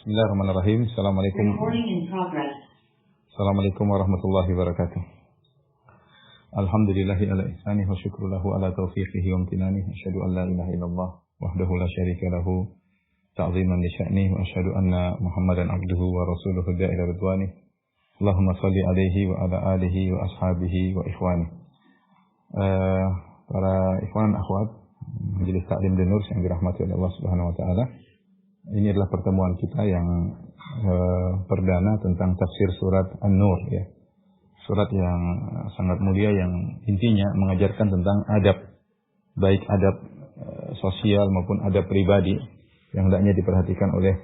Bismillahirrahmanirrahim. Assalamualaikum warahmatullahi wabarakatuh. Alhamdulillahi ala ihsanih wa syukru lahu ala taufiqihi wa amtinani. Asyhadu an la ilaha illallah wahdahu la syarika lahu ta'ziman li sya'nih wa asyhadu anna Muhammadan abduhu wa rasuluhu da'ila ridwanih. Allahumma salli alaihi wa ala alihi wa ashabihi wa ikhwani. Para ikhwan akhwat Majelis Ta'lim dan Nur yang dirahmati oleh Allah Subhanahu wa taala. Ini adalah pertemuan kita yang perdana tentang tafsir surat An-Nur, ya. Surat yang sangat mulia yang intinya mengajarkan tentang adab, baik adab sosial maupun adab pribadi yang hendaknya diperhatikan oleh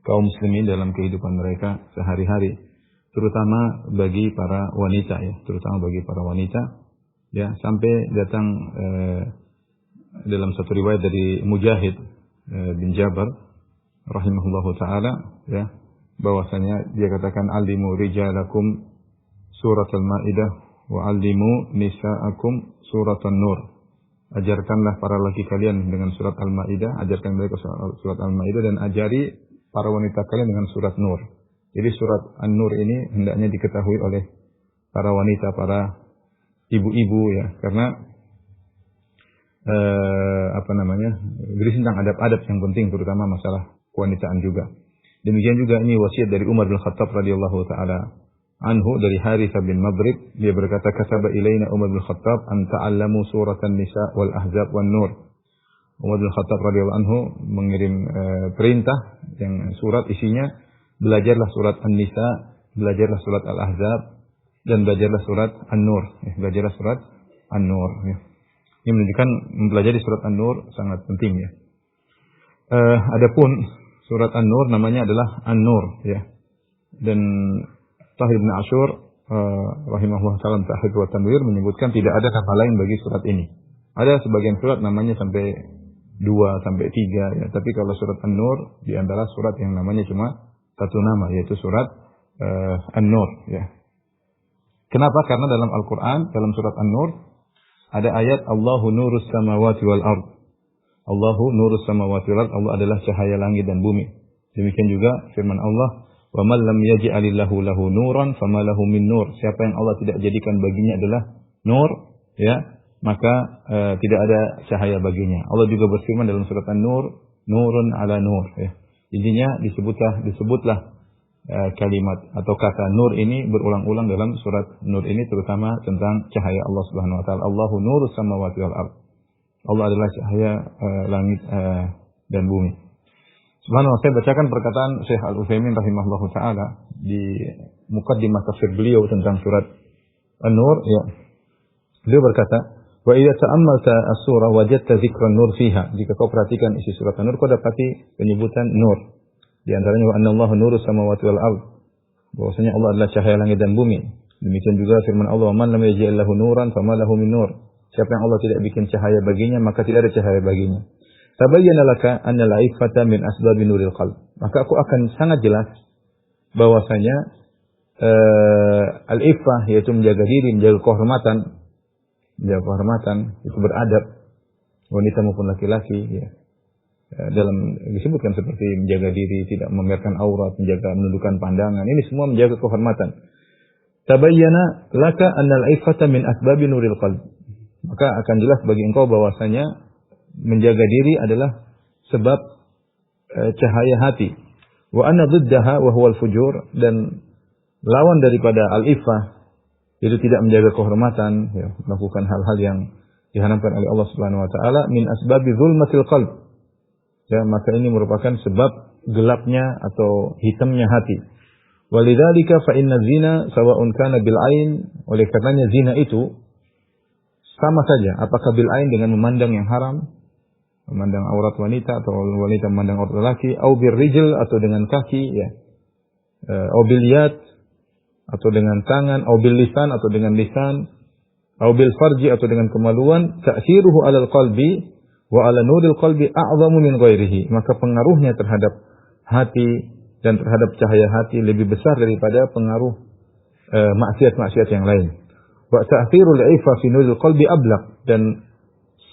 kaum muslimin dalam kehidupan mereka sehari-hari, terutama bagi para wanita, ya, ya, sampai datang dalam satu riwayat dari Mujahid bin Jabar rahimahullahu taala, ya, bahwasanya dia katakan alimu rijalakum surat al-Maidah wa alimu nisaakum surat an-Nur. Ajarkanlah para laki kalian dengan surat al-Maidah, ajarkan mereka surat al-Maidah, dan ajari para wanita kalian dengan surat Nur. Jadi surat An-Nur ini hendaknya diketahui oleh para wanita, para ibu-ibu, ya, karena berisi tentang adab-adab yang penting, terutama masalah kewanitaan juga. Demikian juga ini wasiat dari Umar bin Khattab radhiyallahu taala anhu dari Harithah bin Madrib. Dia berkata, "Kataba ilaina Umar bin Khattab an ta'allamu suratan nisa wal ahzab wan nur." Umar bin Khattab radhiyallahu anhu mengirim perintah yang surat isinya, belajarlah surat An-Nisa, belajarlah surat Al-Ahzab, dan belajarlah surat An-Nur. Belajarlah surat An-Nur, ya. Ini menunjukkan mempelajari surat An-Nur sangat penting, ya. Adapun surat An-Nur namanya adalah An-Nur, ya. Dan Tahir bin Ashur rahimahullah ta'ala Tahir wa Tanwir menyebutkan tidak ada nama lain bagi surat ini. Ada sebagian surat namanya sampai 2 sampai 3, ya. Tapi kalau surat An-Nur di antara surat yang namanya cuma satu nama, yaitu surat An-Nur, ya. Kenapa? Karena dalam Al-Qur'an, dalam surat An-Nur ada ayat Allahu nurus samawati wal ard. Allahu nurus samawati wal ard. Allah adalah cahaya langit dan bumi. Demikian juga firman Allah, "Wa man lam yaj'alillahu lahu nuran fama lahu min nur." Siapa yang Allah tidak jadikan baginya adalah nur, ya, maka tidak ada cahaya baginya. Allah juga berfirman dalam surat An-Nur, "Nurun ala nur." Ya. Intinya disebutlah kalimat atau kata nur ini berulang-ulang dalam surat Nur ini, terutama tentang cahaya Allah Subhanahu wa taala. Allahu nurus samawati wal ard. Allah adalah cahaya langit dan bumi. Subhanallah, saya bacakan perkataan Syekh Al-Utsaimin rahimahullahu taala di muqaddimah tafsir beliau tentang surat An-Nur, ya. Beliau berkata, "Wa idza ta'ammalta as-surah wajadta dzikran nur fiha." Jika kau perhatikan isi surat An-Nur, kau dapati penyebutan nur. Di antaranya wa annallahu nurus samawati wal ard. Bahwasanya Allah adalah cahaya langit dan bumi. Demikian juga firman Allah, "Man lam yaj'al lahu nuran fama lahu min nur." Siapa yang Allah tidak bikin cahaya baginya, maka tidak ada cahaya baginya. Tabayyana laka anna al-'iffata min asbabi nuril qalb. Maka aku akan sangat jelas bahwasanya al-iffah, yaitu menjaga diri, menjaga kehormatan itu beradab, wanita maupun laki-laki, ya. Dalam disebutkan seperti menjaga diri, tidak memamerkan aurat, menundukkan pandangan. Ini semua menjaga kehormatan. Tabayyana laka anna al-iffata min asbabi nuril qalb. Maka akan jelas bagi engkau bahwasanya menjaga diri adalah sebab cahaya hati. Wa anna dhiddaha wa huwa al-fujur, dan lawan daripada al-iffah itu tidak menjaga kehormatan, ya, melakukan hal-hal yang diharamkan oleh Allah Subhanahu wa taala, min asbabi zulmatil qalb. Ya, maka ini merupakan sebab gelapnya atau hitamnya hati. Walidzalika fa inna zina sawa'un kana bil ain. Oleh karenanya zina itu sama saja apakah bil ain dengan memandang yang haram, memandang aurat wanita, atau wanita memandang aurat lelaki, au bir rijl atau dengan kaki, ya. Au bil yad atau dengan tangan, au bil lisan atau dengan lisan, au bil farji atau dengan kemaluan, ta'siruhu 'alal qalbi wa 'ala nuril qalbi a'zamu min ghairihi. Maka pengaruhnya terhadap hati dan terhadap cahaya hati lebih besar daripada pengaruh maksiat-maksiat yang lain. Wa ta'thirul 'iffa fi nuril qalbi ablaq, dan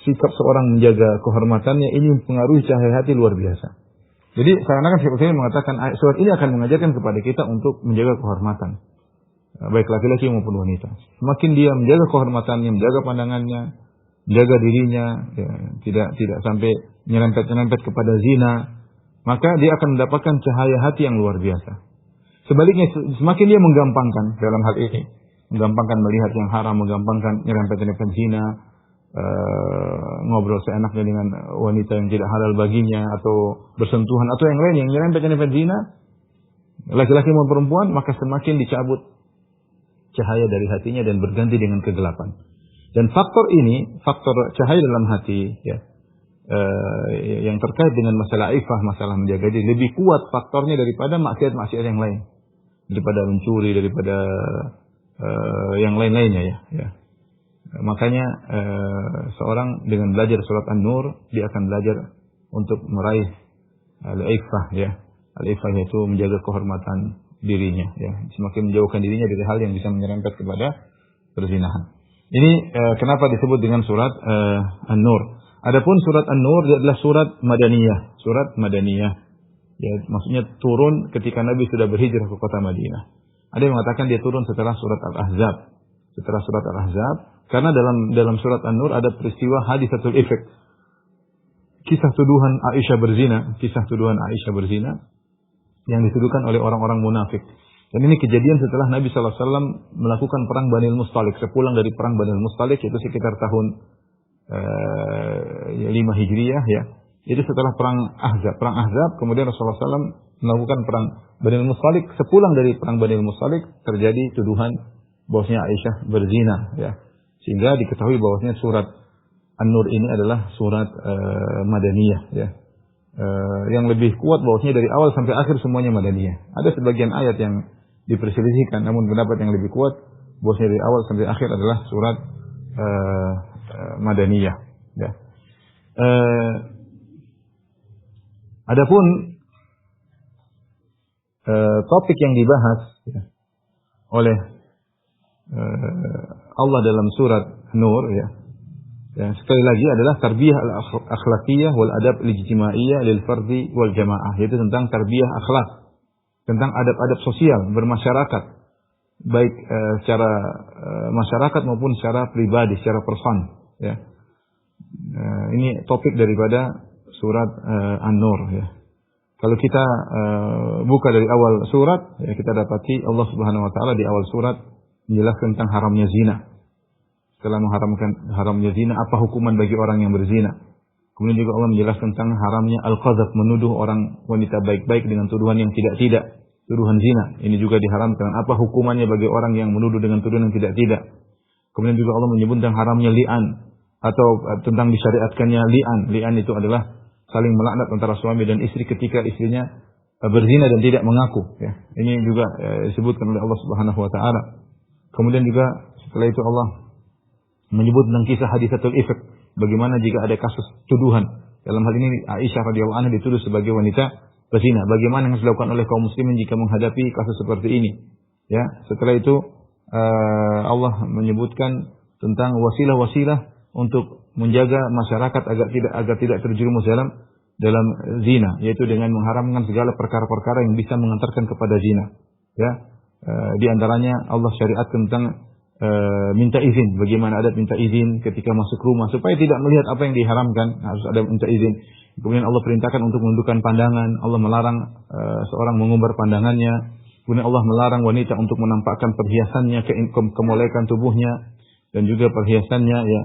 sikap seorang menjaga kehormatannya ini mempengaruhi cahaya hati luar biasa. Jadi seakan-akan Syekh Utsaimin mengatakan surat ini akan mengajarkan kepada kita untuk menjaga kehormatan, baik laki-laki maupun wanita. Semakin dia menjaga kehormatannya, menjaga pandangannya, menjaga dirinya, ya, tidak sampai nyerempet kepada zina, maka dia akan mendapatkan cahaya hati yang luar biasa. Sebaliknya, semakin dia menggampangkan dalam hal ini, menggampangkan melihat yang haram, menggampangkan nyerempet zina, ngobrol seenaknya dengan wanita yang tidak halal baginya, atau bersentuhan, atau yang lain yang nyerempet zina, laki-laki maupun perempuan, maka semakin dicabut cahaya dari hatinya dan berganti dengan kegelapan. Dan faktor ini, faktor cahaya dalam hati, ya, yang terkait dengan masalah ifah, masalah menjaga diri, lebih kuat faktornya daripada maksiat-maksiat yang lain, daripada mencuri, daripada yang lain-lainnya, ya. Makanya seorang dengan belajar surat An-Nur, dia akan belajar untuk meraih al-ifah, ya. Al-ifah yaitu menjaga kehormatan dirinya, ya. Semakin menjauhkan dirinya dari hal yang bisa menyerempet kepada perzinahan. Ini kenapa disebut dengan surat An-Nur. Adapun surat An-Nur adalah surat Madaniyah, surat Madaniyah. Ya, maksudnya turun ketika Nabi sudah berhijrah ke kota Madinah. Ada yang mengatakan dia turun setelah surat Al-Ahzab. Setelah surat Al-Ahzab, karena dalam surat An-Nur ada peristiwa hadisatul ifk. Kisah tuduhan Aisyah berzina yang dituduhkan oleh orang-orang munafik. Dan ini kejadian setelah Nabi SAW melakukan perang Bani Mustalik. Sepulang dari perang Bani Mustalik, itu sekitar tahun 5 Hijriyah, ya. Itu setelah perang Ahzab, kemudian Rasulullah SAW melakukan perang Bani Mustalik. Sepulang dari perang Bani Mustalik terjadi tuduhan bahwasanya Aisyah berzina, ya. Sehingga diketahui bahwasanya surat An-Nur ini adalah surat Madaniyah, ya. Yang lebih kuat bahwasanya dari awal sampai akhir semuanya Madaniyah. Ada sebagian ayat yang diperselisihkan, namun pendapat yang lebih kuat bahwasanya dari awal sampai akhir adalah surat Madaniyah, ya. Adapun topik yang dibahas, ya, oleh Allah dalam surat Nur, ya, sekali lagi adalah tarbiyah al-akhlaqiyah wal adab al-ijtimaiyah lil fardi wal jamaah, yaitu tentang tarbiyah akhlak, tentang adab-adab sosial bermasyarakat, baik secara masyarakat maupun secara pribadi, secara person, ya. Ini topik daripada surat An-Nur, ya. Kalau kita buka dari awal surat, ya, kita dapati Allah Subhanahu wa taala di awal surat menjelaskan tentang haramnya zina. Setelah mengharamkan haramnya zina, apa hukuman bagi orang yang berzina. Kemudian juga Allah menjelaskan tentang haramnya al-qadzaf, menuduh orang wanita baik-baik dengan tuduhan yang tidak-tidak, tuduhan zina. Ini juga diharamkan. Apa hukumannya bagi orang yang menuduh dengan tuduhan yang tidak-tidak. Kemudian juga Allah menyebut tentang haramnya li'an, atau tentang disyariatkannya li'an. Li'an itu adalah saling melaknat antara suami dan istri ketika istrinya berzina dan tidak mengaku, ya. Ini juga disebutkan oleh Allah Subhanahu wa taala. Kemudian juga setelah itu Allah menyebut tentang kisah hadisatul ifk, bagaimana jika ada kasus tuduhan. Dalam hal ini Aisyah radhiyallahu anha dituduh sebagai wanita berzina. Bagaimana yang harus dilakukan oleh kaum muslimin jika menghadapi kasus seperti ini? Ya, setelah itu Allah menyebutkan tentang wasilah-wasilah untuk menjaga masyarakat agar tidak terjerumus dalam zina, yaitu dengan mengharamkan segala perkara-perkara yang bisa mengantarkan kepada zina. Ya, di antaranya Allah syariatkan tentang minta izin, bagaimana adab minta izin ketika masuk rumah supaya tidak melihat apa yang diharamkan, harus ada minta izin. Kemudian Allah perintahkan untuk menundukkan pandangan, Allah melarang seorang mengumbar pandangannya. Kemudian Allah melarang wanita untuk menampakkan perhiasannya, kemolekan tubuhnya dan juga perhiasannya, ya.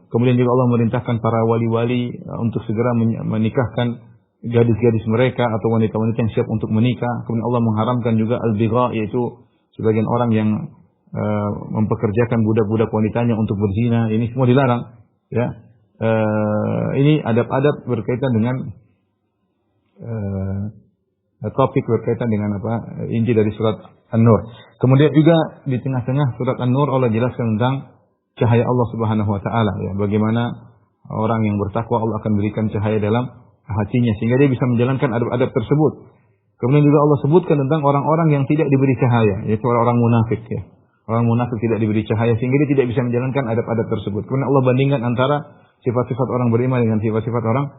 Kemudian juga Allah merintahkan para wali-wali untuk segera menikahkan gadis-gadis mereka atau wanita-wanita yang siap untuk menikah. Kemudian Allah mengharamkan juga al-bigha, yaitu sebagian orang yang mempekerjakan budak-budak wanitanya untuk berzina. Ini semua dilarang, ya. Ini adab-adab berkaitan dengan topik berkaitan dengan inti dari surat An-Nur. Kemudian juga di tengah-tengah surat An-Nur Allah jelaskan tentang cahaya Allah Subhanahu wa taala, ya. Bagaimana orang yang bertakwa Allah akan berikan cahaya dalam hatinya sehingga dia bisa menjalankan adab-adab tersebut. Kemudian juga Allah sebutkan tentang orang-orang yang tidak diberi cahaya, yaitu orang munafik, ya. Orang munafik tidak diberi cahaya sehingga dia tidak bisa menjalankan adab-adab tersebut. Kemudian Allah bandingkan antara sifat-sifat orang beriman dengan sifat-sifat orang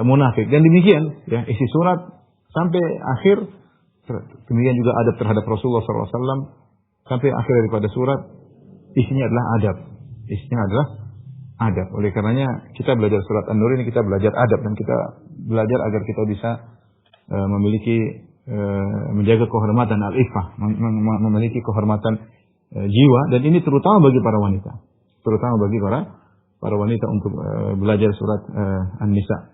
munafik. Dan demikian ya isi surat sampai akhir. Demikian juga adab terhadap Rasulullah SAW sampai akhir daripada surat isinya adalah adab. Isinya adalah adab. Oleh karenanya kita belajar surat An-Nur ini kita belajar adab dan kita belajar agar kita bisa memiliki menjaga kehormatan al-iffah, memiliki kehormatan jiwa, dan ini terutama bagi para wanita. Terutama bagi para wanita untuk belajar surat An-Nisa.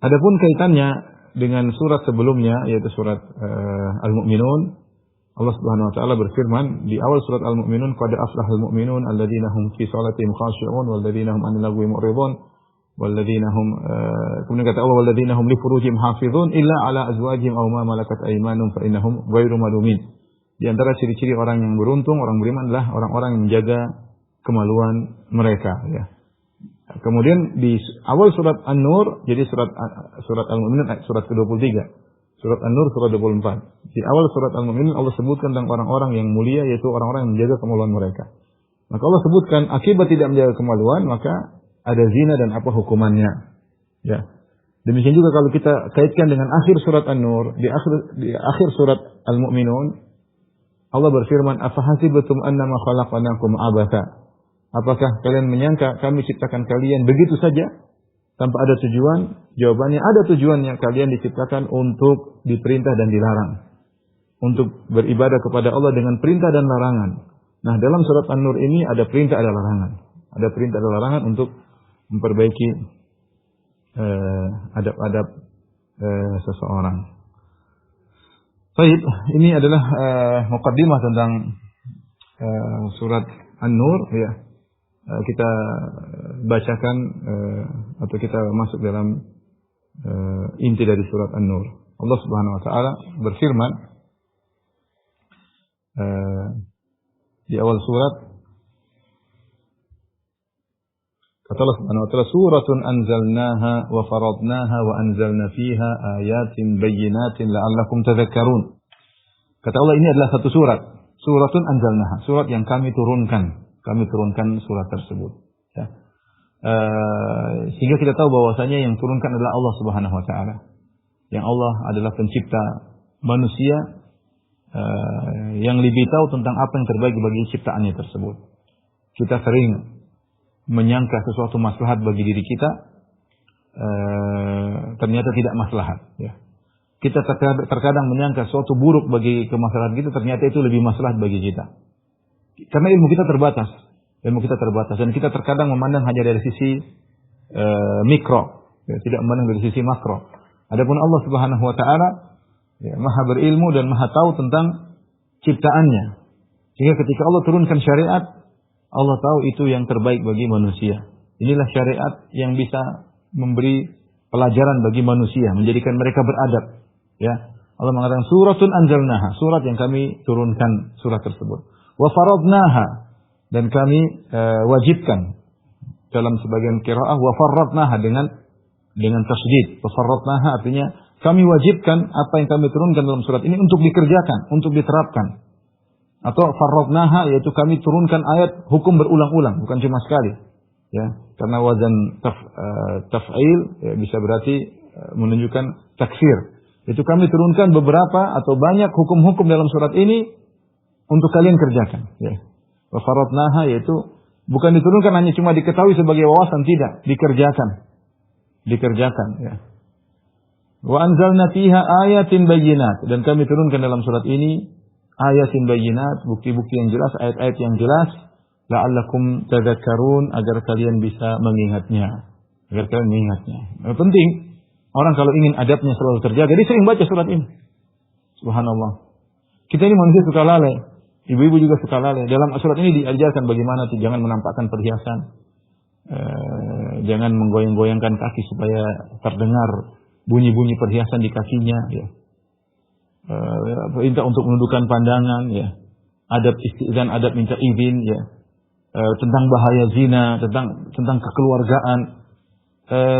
Adapun kaitannya dengan surat sebelumnya yaitu surat Al-Mu'minun, Allah Subhanahu wa taala berfirman di awal surat Al-Mu'minun, qad aflahal mu'minun alladzina hum fi shalatihim khashi'un walladzina hum 'anil lagwi mu'ridun walladzina hum kemudian kata Allah walladzina hum li furujihim hafizun illa 'ala azwajihim aw ma malakat aymanuhum fa innahum ghairu malumin. Di antara ciri-ciri orang yang beruntung, orang beriman adalah orang-orang yang menjaga kemaluan mereka ya. Kemudian di awal surat An-Nur, jadi surat Al-Mu'minun surat ke-23. Surat An-Nur surat 24. Di awal surat Al-Mu'minun Allah sebutkan tentang orang-orang yang mulia, yaitu orang-orang yang menjaga kemaluan mereka. Maka Allah sebutkan akibat tidak menjaga kemaluan, maka ada zina dan apa hukumannya. Ya. Demikian juga kalau kita kaitkan dengan akhir surat An-Nur, di akhir surat Al-Mu'minun Allah berfirman, "Afahasibatum annama khalaqnakum abatha?" Apakah kalian menyangka kami ciptakan kalian begitu saja tanpa ada tujuan? Jawabannya ada tujuannya. Kalian diciptakan untuk diperintah dan dilarang. Untuk beribadah kepada Allah dengan perintah dan larangan. Nah, dalam surat An-Nur ini ada perintah, ada larangan. Ada perintah, ada larangan untuk memperbaiki adab-adab seseorang. Baik, ini adalah muqaddimah tentang surat An-Nur ya. Kita bacakan atau kita masuk dalam inti dari surat An-Nur. Allah Subhanahu wa taala berfirman di awal surat, kata Allah Subhanahu wa taala, "Suratun anzalnaha wa faradnaha wa anzalna fiha ayatin bayyinatin la'allakum tadhakkarun." Kata Allah, ini adalah satu surat. Suratun anzalnaha, surat yang kami turunkan. Kami turunkan surat tersebut. Ya. Sehingga kita tahu bahwasanya yang turunkan adalah Allah Subhanahu wa taala. Yang Allah adalah pencipta manusia yang lebih tahu tentang apa yang terbaik bagi ciptaannya tersebut. Kita sering menyangka sesuatu maslahat bagi diri kita, ternyata tidak maslahat. Ya. Kita terkadang menyangka sesuatu buruk bagi kemaslahatan kita, ternyata itu lebih maslahat bagi kita. Karena ilmu kita terbatas, dan kita terkadang memandang hanya dari sisi mikro, ya, tidak memandang dari sisi makro. Adapun Allah Subhanahu wa taala ya, Maha berilmu dan Maha tahu tentang ciptaannya. Sehingga ketika Allah turunkan syariat, Allah tahu itu yang terbaik bagi manusia. Inilah syariat yang bisa memberi pelajaran bagi manusia, menjadikan mereka beradab. Ya, Allah mengatakan suratun anzalnaha, surat yang kami turunkan surat tersebut. Wa faradnaha, dan kami wajibkan. Dalam sebagian qiraah wa faradnaha dengan tasydid. Wa faradnaha artinya kami wajibkan apa yang kami turunkan dalam surat ini untuk dikerjakan, untuk diterapkan. Atau faradnaha yaitu kami turunkan ayat hukum berulang-ulang, bukan cuma sekali. Ya, karena wazan taf'il ya, bisa berarti menunjukkan taksir. Itu kami turunkan beberapa atau banyak hukum-hukum dalam surat ini untuk kalian kerjakan. Ya. Wa faradnaha yaitu bukan diturunkan hanya cuma diketahui sebagai wawasan, tidak, dikerjakan. Ya. Wa anzalna fiha ayatin bayyinat, dan kami turunkan dalam surat ini ayatin bayyinat, bukti-bukti yang jelas, ayat-ayat yang jelas, la'allakum tadhakkarun, agar kalian bisa mengingatnya. Penting orang kalau ingin adabnya selalu terjaga, dia sering baca surat ini. Subhanallah. Kita ini manusia suka lalai. Ibu-ibu juga suka lalai. Dalam surat ini diajarkan bagaimana jangan menampakkan perhiasan, jangan menggoyang-goyangkan kaki supaya terdengar bunyi-bunyi perhiasan di kakinya. Ya. Perintah untuk menundukkan pandangan. Ya. Adab istizan, adab minta izin. Ya. Tentang bahaya zina, tentang kekeluargaan.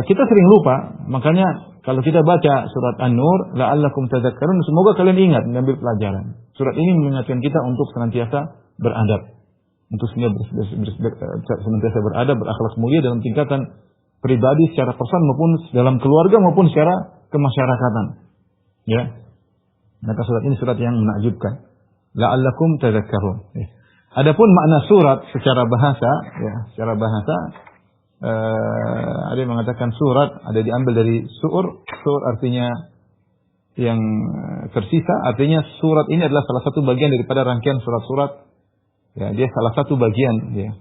Kita sering lupa. Makanya kalau kita baca surat An-Nur, la'allakum tadhakkarun, semoga kalian ingat mengambil pelajaran. Surat ini mengingatkan kita untuk senantiasa beradab, untuk senantiasa beradab, berakhlak mulia dalam tingkatan pribadi secara personal maupun dalam keluarga maupun secara kemasyarakatan. Ya. Maka surat ini surat yang menakjubkan. La'allakum tadhakkarun. Adapun makna surat secara bahasa, ya, secara bahasa ada yang mengatakan surat ada diambil dari sur artinya yang tersisa, artinya surat ini adalah salah satu bagian daripada rangkaian surat-surat. Ya, dia salah satu bagian, ya.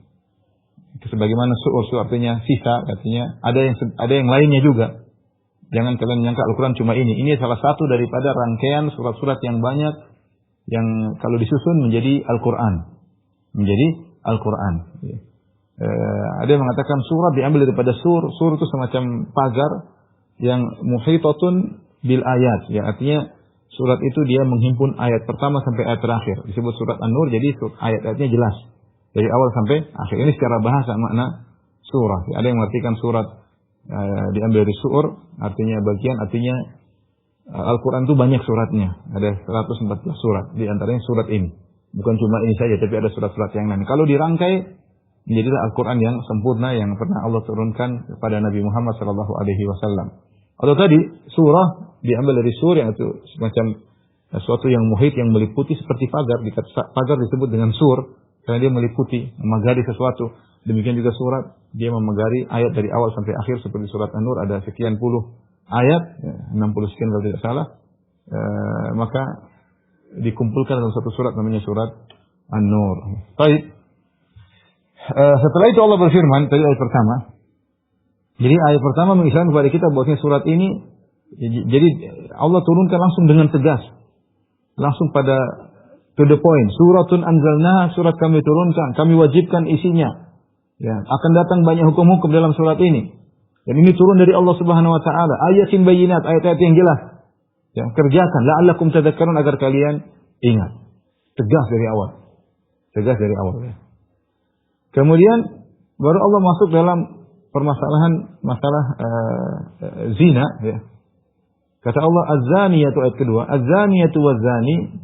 Sebagaimana sur artinya sisa, artinya ada yang lainnya juga. Jangan kalian menyangka Al-Quran cuma ini. Ini salah satu daripada rangkaian surat-surat yang banyak yang kalau disusun menjadi Al-Quran. Menjadi Al-Quran. Ya. Ada yang mengatakan surat diambil daripada sur. Sur itu semacam pagar yang muhitatun bil ayat. Ya, artinya surat itu dia menghimpun ayat pertama sampai ayat terakhir. Disebut surat An-Nur, jadi ayat-ayatnya jelas. Dari awal sampai akhir. Ini secara bahasa makna surah. Ada yang mengartikan surat diambil dari sur, artinya bagian, artinya Al-Quran itu banyak suratnya. Ada 114 surat. Di antaranya surat ini. Bukan cuma ini saja, tapi ada surat-surat yang lain. Kalau dirangkai, menjadilah Al-Quran yang sempurna yang pernah Allah turunkan kepada Nabi Muhammad SAW. Atau tadi, surah diambil dari sur, yang itu semacam sesuatu yang muhit, yang meliputi seperti pagar. Pagar disebut dengan sur, karena dia meliputi, memagari sesuatu. Demikian juga surat, dia memagari ayat dari awal sampai akhir, seperti surat An-Nur ada sekian puluh ayat, 60 sekian kalau tidak salah. Maka dikumpulkan dalam satu surat namanya surat An-Nur. Baik. Setelah itu Allah berfirman, tadi ayat pertama. Jadi ayat pertama mengisyaratkan kepada kita bahwasanya surat ini, jadi Allah turunkan langsung dengan tegas. Langsung pada to the point. Suratun anzalna, surat kami turunkan, kami wajibkan isinya. Ya, akan datang banyak hukum-hukum dalam surat ini. Dan ini turun dari Allah Subhanahu wa taala. Ayatin bayyinat, ayat-ayat yang jelas. Ya, kerjakan la'allakum tadhakkarun agar kalian ingat. Tegas dari awal. Tegas dari awal, ya. Kemudian baru Allah masuk dalam masalah zina, ya. Kata Allah az-zaniyatu, ayat kedua, az-zaniyatu waz-zani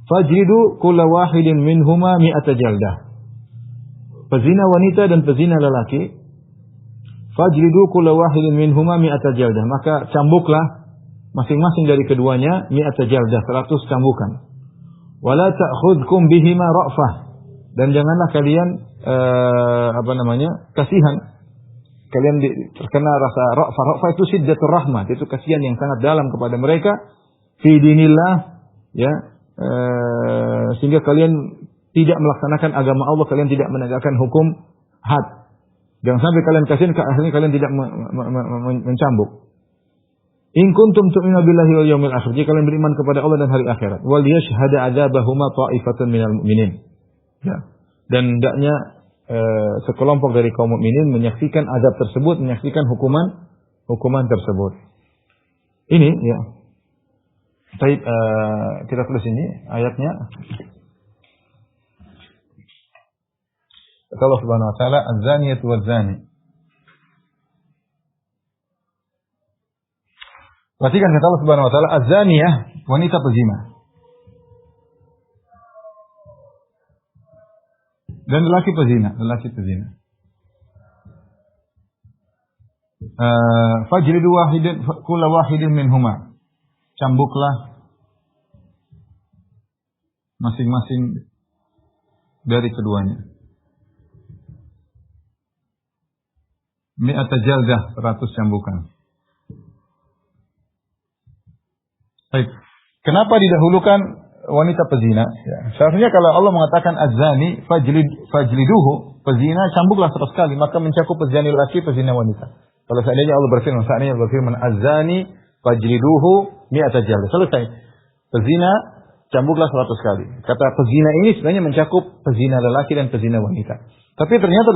fajlidu kulla wahidin minhuma mi'ata jaldah. Pezina wanita dan pezina lelaki, fajlidu kulla wahidin minhuma mi'ata jaldah, maka cambuklah masing-masing dari keduanya mi'ata jaldah, 100 cambukan. Wala ta'khudhukum bihima ra'fah, dan janganlah kalian kasihan. Kalian terkena rasa ra'fah. Ra'fah itu siddatur rahmah, itu kasihan yang sangat dalam kepada mereka fi dinillah, ya, sehingga kalian tidak melaksanakan agama Allah, kalian tidak menegakkan hukum had. Jangan sampai kalian kasihan, akhirnya kalian tidak mencambuk. In kuntum tu'minu billahi wal yawmil akhir, jika kalian beriman kepada Allah dan hari akhirat. Wal yashhadu adzabahuma ta'ifatun minal mu'minin. Ya. Dan hendaknya sekelompok dari kaum mukminin menyaksikan azab tersebut, menyaksikan hukuman tersebut. Ini, ya. Baik, kita tulis ini ayatnya. Kata Allah Subhanahu wa taala, az-zaniyatu waz-zani. Perhatikan kata Allah Subhanahu wa taala, az-zaniyah, wanita pezina. Dan lelaki pezina. Fajridu kulla wahidin minhuma. Cambuklah masing-masing dari keduanya. Mi'ata jaldah, 100 cambukan. Baik. Kenapa didahulukan wanita pezina? Ya. Seharusnya kalau Allah mengatakan az-zani fajliduhu, pezina cambuklah 100 kali, maka mencakup pezina laki, pezina wanita. Kalau seandainya Allah berfirman az-zani fajliduhu mi'ata jaldah, selesai. Pezina cambuklah 100 kali. Kata pezina ini sebenarnya mencakup pezina lelaki dan pezina wanita. Tapi ternyata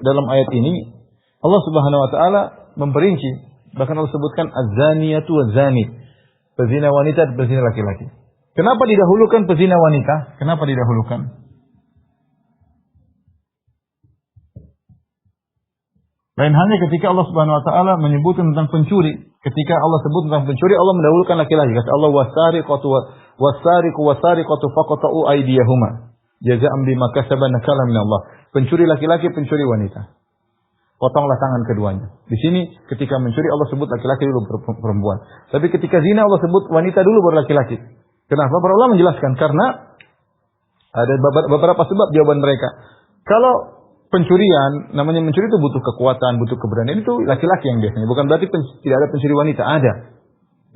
dalam ayat ini Allah Subhanahu wa taala memperinci, bahkan Allah sebutkan az-zaniyatu waz-zani, pezina wanita dan pezina laki-laki. Kenapa didahulukan pezina wanita? Kenapa didahulukan? Lain halnya ketika Allah Subhanahu wa taala menyebutkan tentang pencuri. Ketika Allah sebut tentang pencuri, Allah mendahulukan laki-laki. Kata Allah, was-sariqu faqata'u aydiyahuma jazaa'an bima kasaba nakalan min Allah. Pencuri laki-laki, pencuri wanita. potonglah tangan keduanya. Di sini ketika mencuri Allah sebut laki-laki dulu perempuan. Tapi ketika zina Allah sebut wanita dulu baru laki-laki. Kenapa? Para ulama menjelaskan karena ada beberapa sebab jawaban mereka. Kalau pencurian, namanya mencuri itu butuh kekuatan, butuh keberanian, itu laki-laki yang biasanya. Bukan berarti tidak ada pencuri wanita, ada.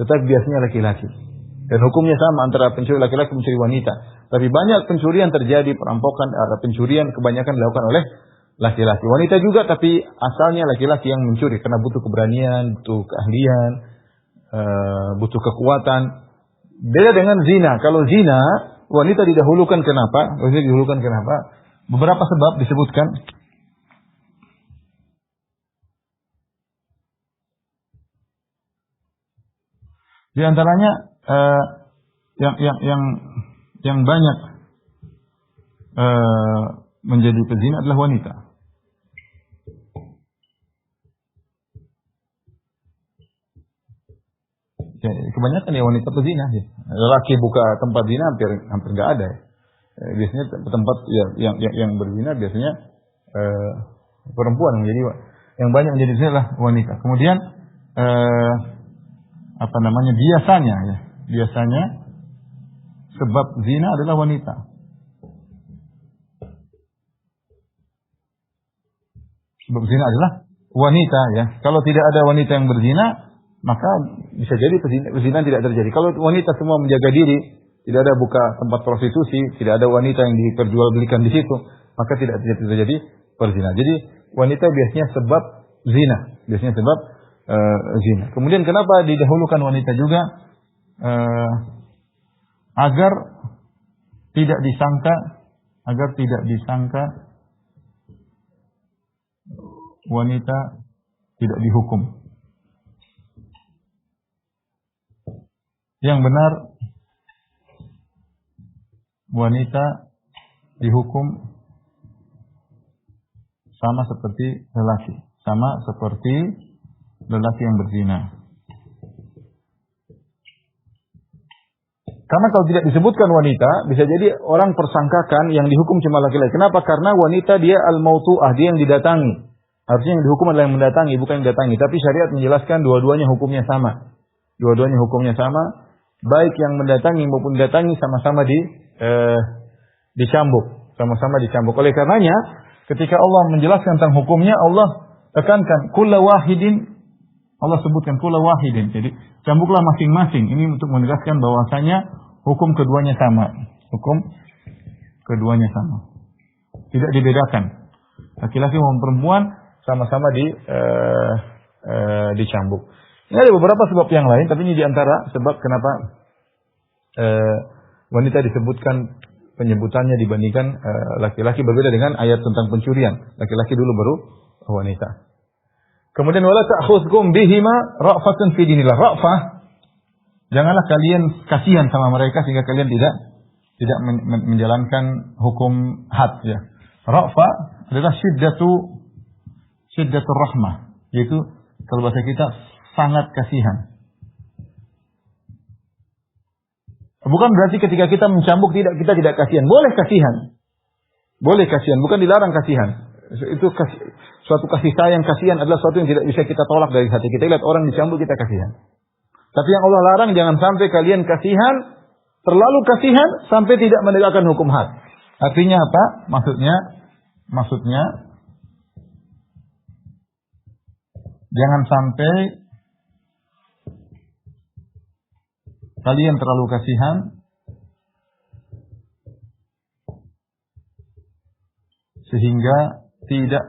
Tetapi biasanya laki-laki. Dan hukumnya sama antara pencuri laki-laki dan pencuri wanita. Tapi banyak pencurian terjadi, perampokan, ada pencurian kebanyakan dilakukan oleh laki-laki. Wanita juga, tapi asalnya laki-laki yang mencuri karena butuh keberanian, butuh keahlian, butuh kekuatan. Beda dengan zina. Kalau zina, wanita didahulukan kenapa? Wanita didahulukan kenapa? Beberapa sebab disebutkan. Di antaranya yang banyak menjadi pezina adalah wanita. Kebanyakan ya wanita pezina. Lelaki buka tempat zina hampir nggak ada. Biasanya tempat yang berzina biasanya perempuan menjadi, yang banyak menjadi zina adalah wanita. Kemudian biasanya sebab zina adalah wanita. Sebab zina adalah wanita, ya. Kalau tidak ada wanita yang berzina, maka bisa jadi perzinahan tidak terjadi. Kalau wanita semua menjaga diri, tidak ada buka tempat prostitusi, tidak ada wanita yang diperjualbelikan di situ, maka tidak terjadi perzinahan. Jadi wanita biasanya sebab zina, zina. Kemudian kenapa didahulukan wanita juga? Agar tidak disangka wanita tidak dihukum. Yang benar wanita dihukum sama seperti lelaki yang berzina. Karena kalau tidak disebutkan wanita, bisa jadi orang persangkakan yang dihukum cuma laki-laki. Kenapa? Karena wanita dia al-mautu'ah, dia yang didatangi. Harusnya yang dihukum adalah yang mendatangi, bukan yang didatangi. Tapi syariat menjelaskan dua-duanya hukumnya sama. Baik yang mendatangi maupun didatangi sama-sama dicambuk. Oleh karenanya, ketika Allah menjelaskan tentang hukumnya, Allah tekankan kulla wahidin. Allah sebutkan kulla wahidin. Jadi cambuklah masing-masing. Ini untuk menegaskan bahwasanya hukum keduanya sama. Tidak dibedakan. Laki-laki maupun perempuan sama-sama dicambuk. Ini ada beberapa sebab yang lain, tapi ini diantara sebab kenapa wanita disebutkan penyebutannya dibandingkan laki-laki, berbeda dengan ayat tentang pencurian. Laki-laki dulu baru wanita. Kemudian wala ta'khudhukum bihima ra'fatun fi dinillah. Ra'fah, janganlah kalian kasihan sama mereka sehingga kalian tidak menjalankan hukum had, ya. Ra'fah adalah syiddatur rahmah, yaitu kalau bahasa kita sangat kasihan. Bukan berarti ketika kita mencambuk kita tidak kasihan. Boleh kasihan, bukan dilarang kasihan. Itu suatu kasih sayang, kasihan adalah suatu yang tidak bisa kita tolak dari hati. Kita lihat orang dicambuk kita kasihan. Tapi yang Allah larang, jangan sampai kalian kasihan, terlalu kasihan sampai tidak menegakkan hukum had. Artinya apa? Maksudnya jangan sampai kalian terlalu kasihan sehingga tidak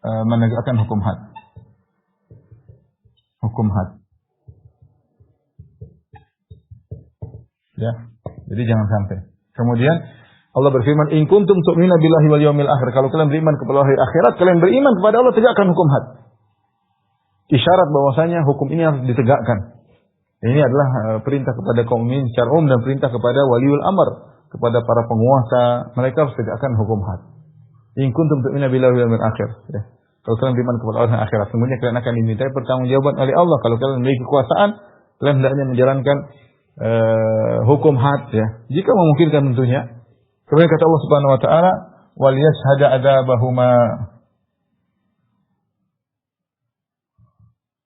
menegakkan hukum had. Ya, jadi jangan sampai. Kemudian Allah berfirman, "In kuntum tu'minuna billahi wal yawmil akhir." Kalau kalian beriman kepada hari akhirat, kalian beriman kepada Allah, tegakkan hukum had. Isyarat bahwasanya hukum ini harus ditegakkan. Ini adalah perintah kepada kaum mukminin secara umum dan perintah kepada waliul amr, kepada para penguasa, mereka harus tegakkan hukum had. In kuntum tu'minuna billahi wal yawmil akhir. Ya. Kalau kalian beriman kepada Allah akhirat, semuanya kalian akan dimintai pertanggungjawaban oleh Allah. Kalau kalian memiliki kekuasaan, kalian hendaknya menjalankan hukum had, ya. Jika memungkinkan tentunya. Kemudian kata Allah Subhanahu wa taala, "Wal yashhada adzabahuma."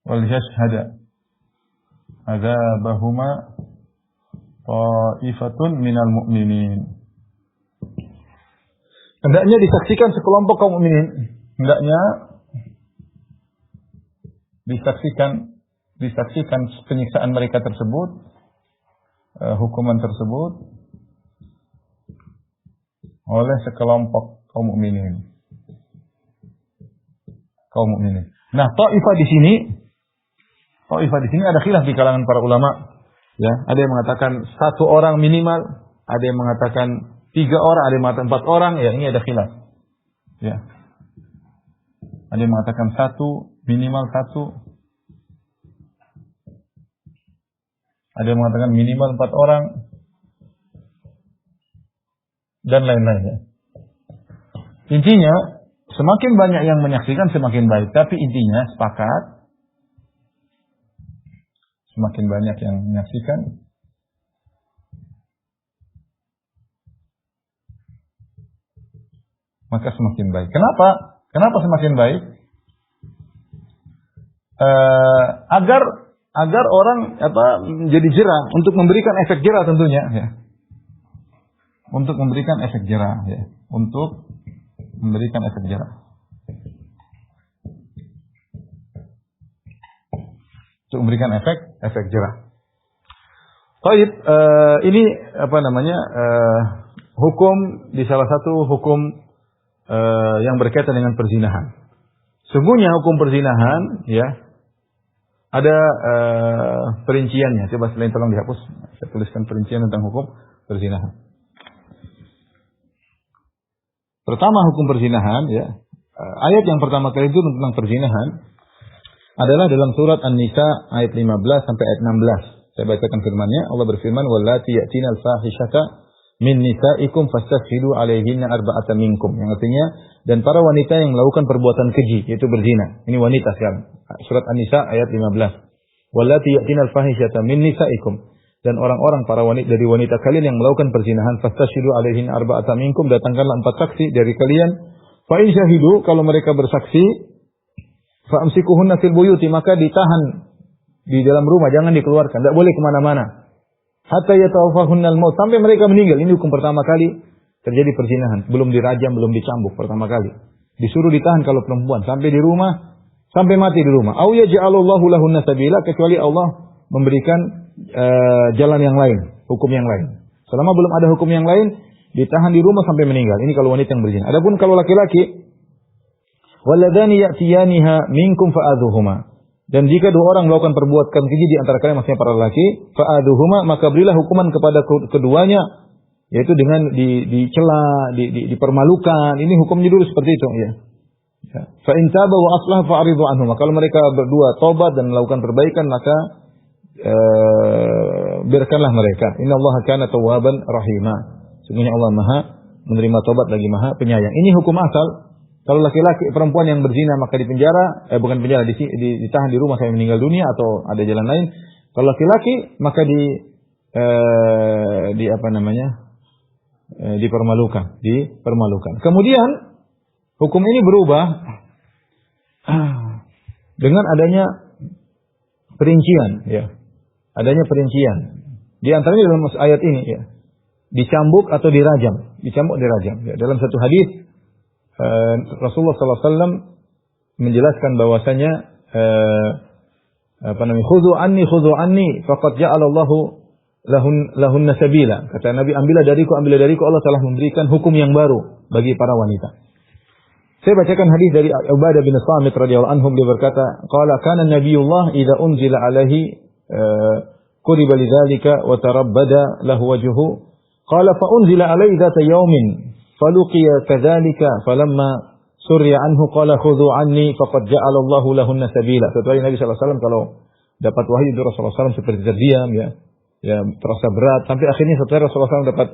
wal yashhada adzabahuma ta'ifatun minal mu'minin. Hendaknya disaksikan sekelompok kaum mukminin. Hendaknya disaksikan penyiksaan mereka tersebut, hukuman tersebut oleh sekelompok kaum mukminin. Kaum mukminin. Nah, taifah di sini ada khilaf di kalangan para ulama. Ya, ada yang mengatakan 1 orang minimal, ada yang mengatakan 3 orang, ada yang mengatakan 4 orang, ya ini ada khilaf. Ya. Ada yang mengatakan 1, minimal 1. Ada yang mengatakan minimal 4 orang. Dan lain-lain ya. Intinya, semakin banyak yang menyaksikan semakin baik. Tapi intinya sepakat. Semakin banyak yang menyaksikan, maka semakin baik. Kenapa? Kenapa semakin baik? Agar orang menjadi jerah, untuk memberikan efek jerah tentunya. Ya. Untuk memberikan efek jerah. Ya. Untuk memberikan efek jerah. Untuk memberikan efek jerah. Baik, ini hukum di salah satu hukum yang berkaitan dengan perzinahan. Sungguhnya hukum perzinahan, ya, ada perinciannya. Coba selain tolong dihapus, saya tuliskan perincian tentang hukum perzinahan. Pertama hukum perzinahan, ya, ayat yang pertama kali itu tentang perzinahan adalah dalam surat An-Nisa ayat 15 sampai ayat 16. Saya bacakan firman-Nya. Allah berfirman, "Wallati ya'tinal fahishata min nisaikum fastaghfiru 'alaihinna arba'atan minkum." Yang artinya, dan para wanita yang melakukan perbuatan keji, yaitu berzina. Ini wanita sekarang. Surat An-Nisa ayat 15. "Wallati ya'tinal fahishata min nisaikum." Dan orang-orang para wanita dari wanita kalian yang melakukan perzinahan, fastaghfiru 'alaihinna arba'atan minkum, datangkanlah 4 saksi dari kalian. Fa in syahidu, kalau mereka bersaksi, fa amsikuhunna fil buyuti, maka ditahan di dalam rumah, jangan dikeluarkan, tidak boleh kemana-mana. Hatta yatawafahunnal maut, sampai mereka meninggal. Ini hukum pertama kali terjadi perzinahan, belum dirajam, belum dicambuk, pertama kali. Disuruh ditahan kalau perempuan sampai di rumah, sampai mati di rumah. Au yaj'alullahu lahunna sabila, kecuali Allah memberikan jalan yang lain, hukum yang lain. Selama belum ada hukum yang lain, ditahan di rumah sampai meninggal. Ini kalau wanita yang berzina. Adapun kalau laki-laki, walladani ya'tiyaniha minkum fa'adhuhuma. Dan jika 2 orang melakukan perbuatan keji di antara kalian, maksudnya para laki, fa'adhuhuma, maka berilah hukuman kepada keduanya, yaitu dengan dicela, dipermalukan. Ini hukumnya dulu seperti itu, ya. Fa in taba wa aslah fa'ridu anhum. Kalau mereka berdua tobat dan melakukan perbaikan, maka biarkanlah mereka. Innallaha kana tawwaban rahima. Sesungguhnya Allah Maha menerima tobat lagi Maha penyayang. Ini hukum asal. Kalau laki-laki, perempuan yang berzina maka dipenjara, bukan penjara, ditahan di rumah sampai meninggal dunia atau ada jalan lain. Kalau laki-laki maka dipermalukan. Kemudian hukum ini berubah dengan adanya perincian, ya. Adanya perincian. Di antaranya dalam ayat ini, ya. Dicambuk atau dirajam. Dicambuk, dirajam. Ya. Dalam satu hadis Rasulullah SAW menjelaskan bahwasanya khudhu anni faqad ja'alallahu lahunna sabila. Kata Nabi, ambillah dariku, Allah telah memberikan hukum yang baru bagi para wanita. Saya bacakan hadis dari Ubadah bin Samit radhiyallahu anhu, dia berkata, qala kana nabiyullah idza unzila alaihi quriba lidzalika wa tarabbada lahu wajhuhu qala fa unzila alaihi dzata yaumin faluqiya kadzalika falamma surya anhu qala khudhu anni faqad ja'ala Allahu lahunna sabila. Setelah Nabi sallallahu alaihi wasallam kalau dapat wahyu dari Rasulullah SAW seperti terdiam, ya terasa berat, sampai akhirnya setelah Rasulullah SAW dapat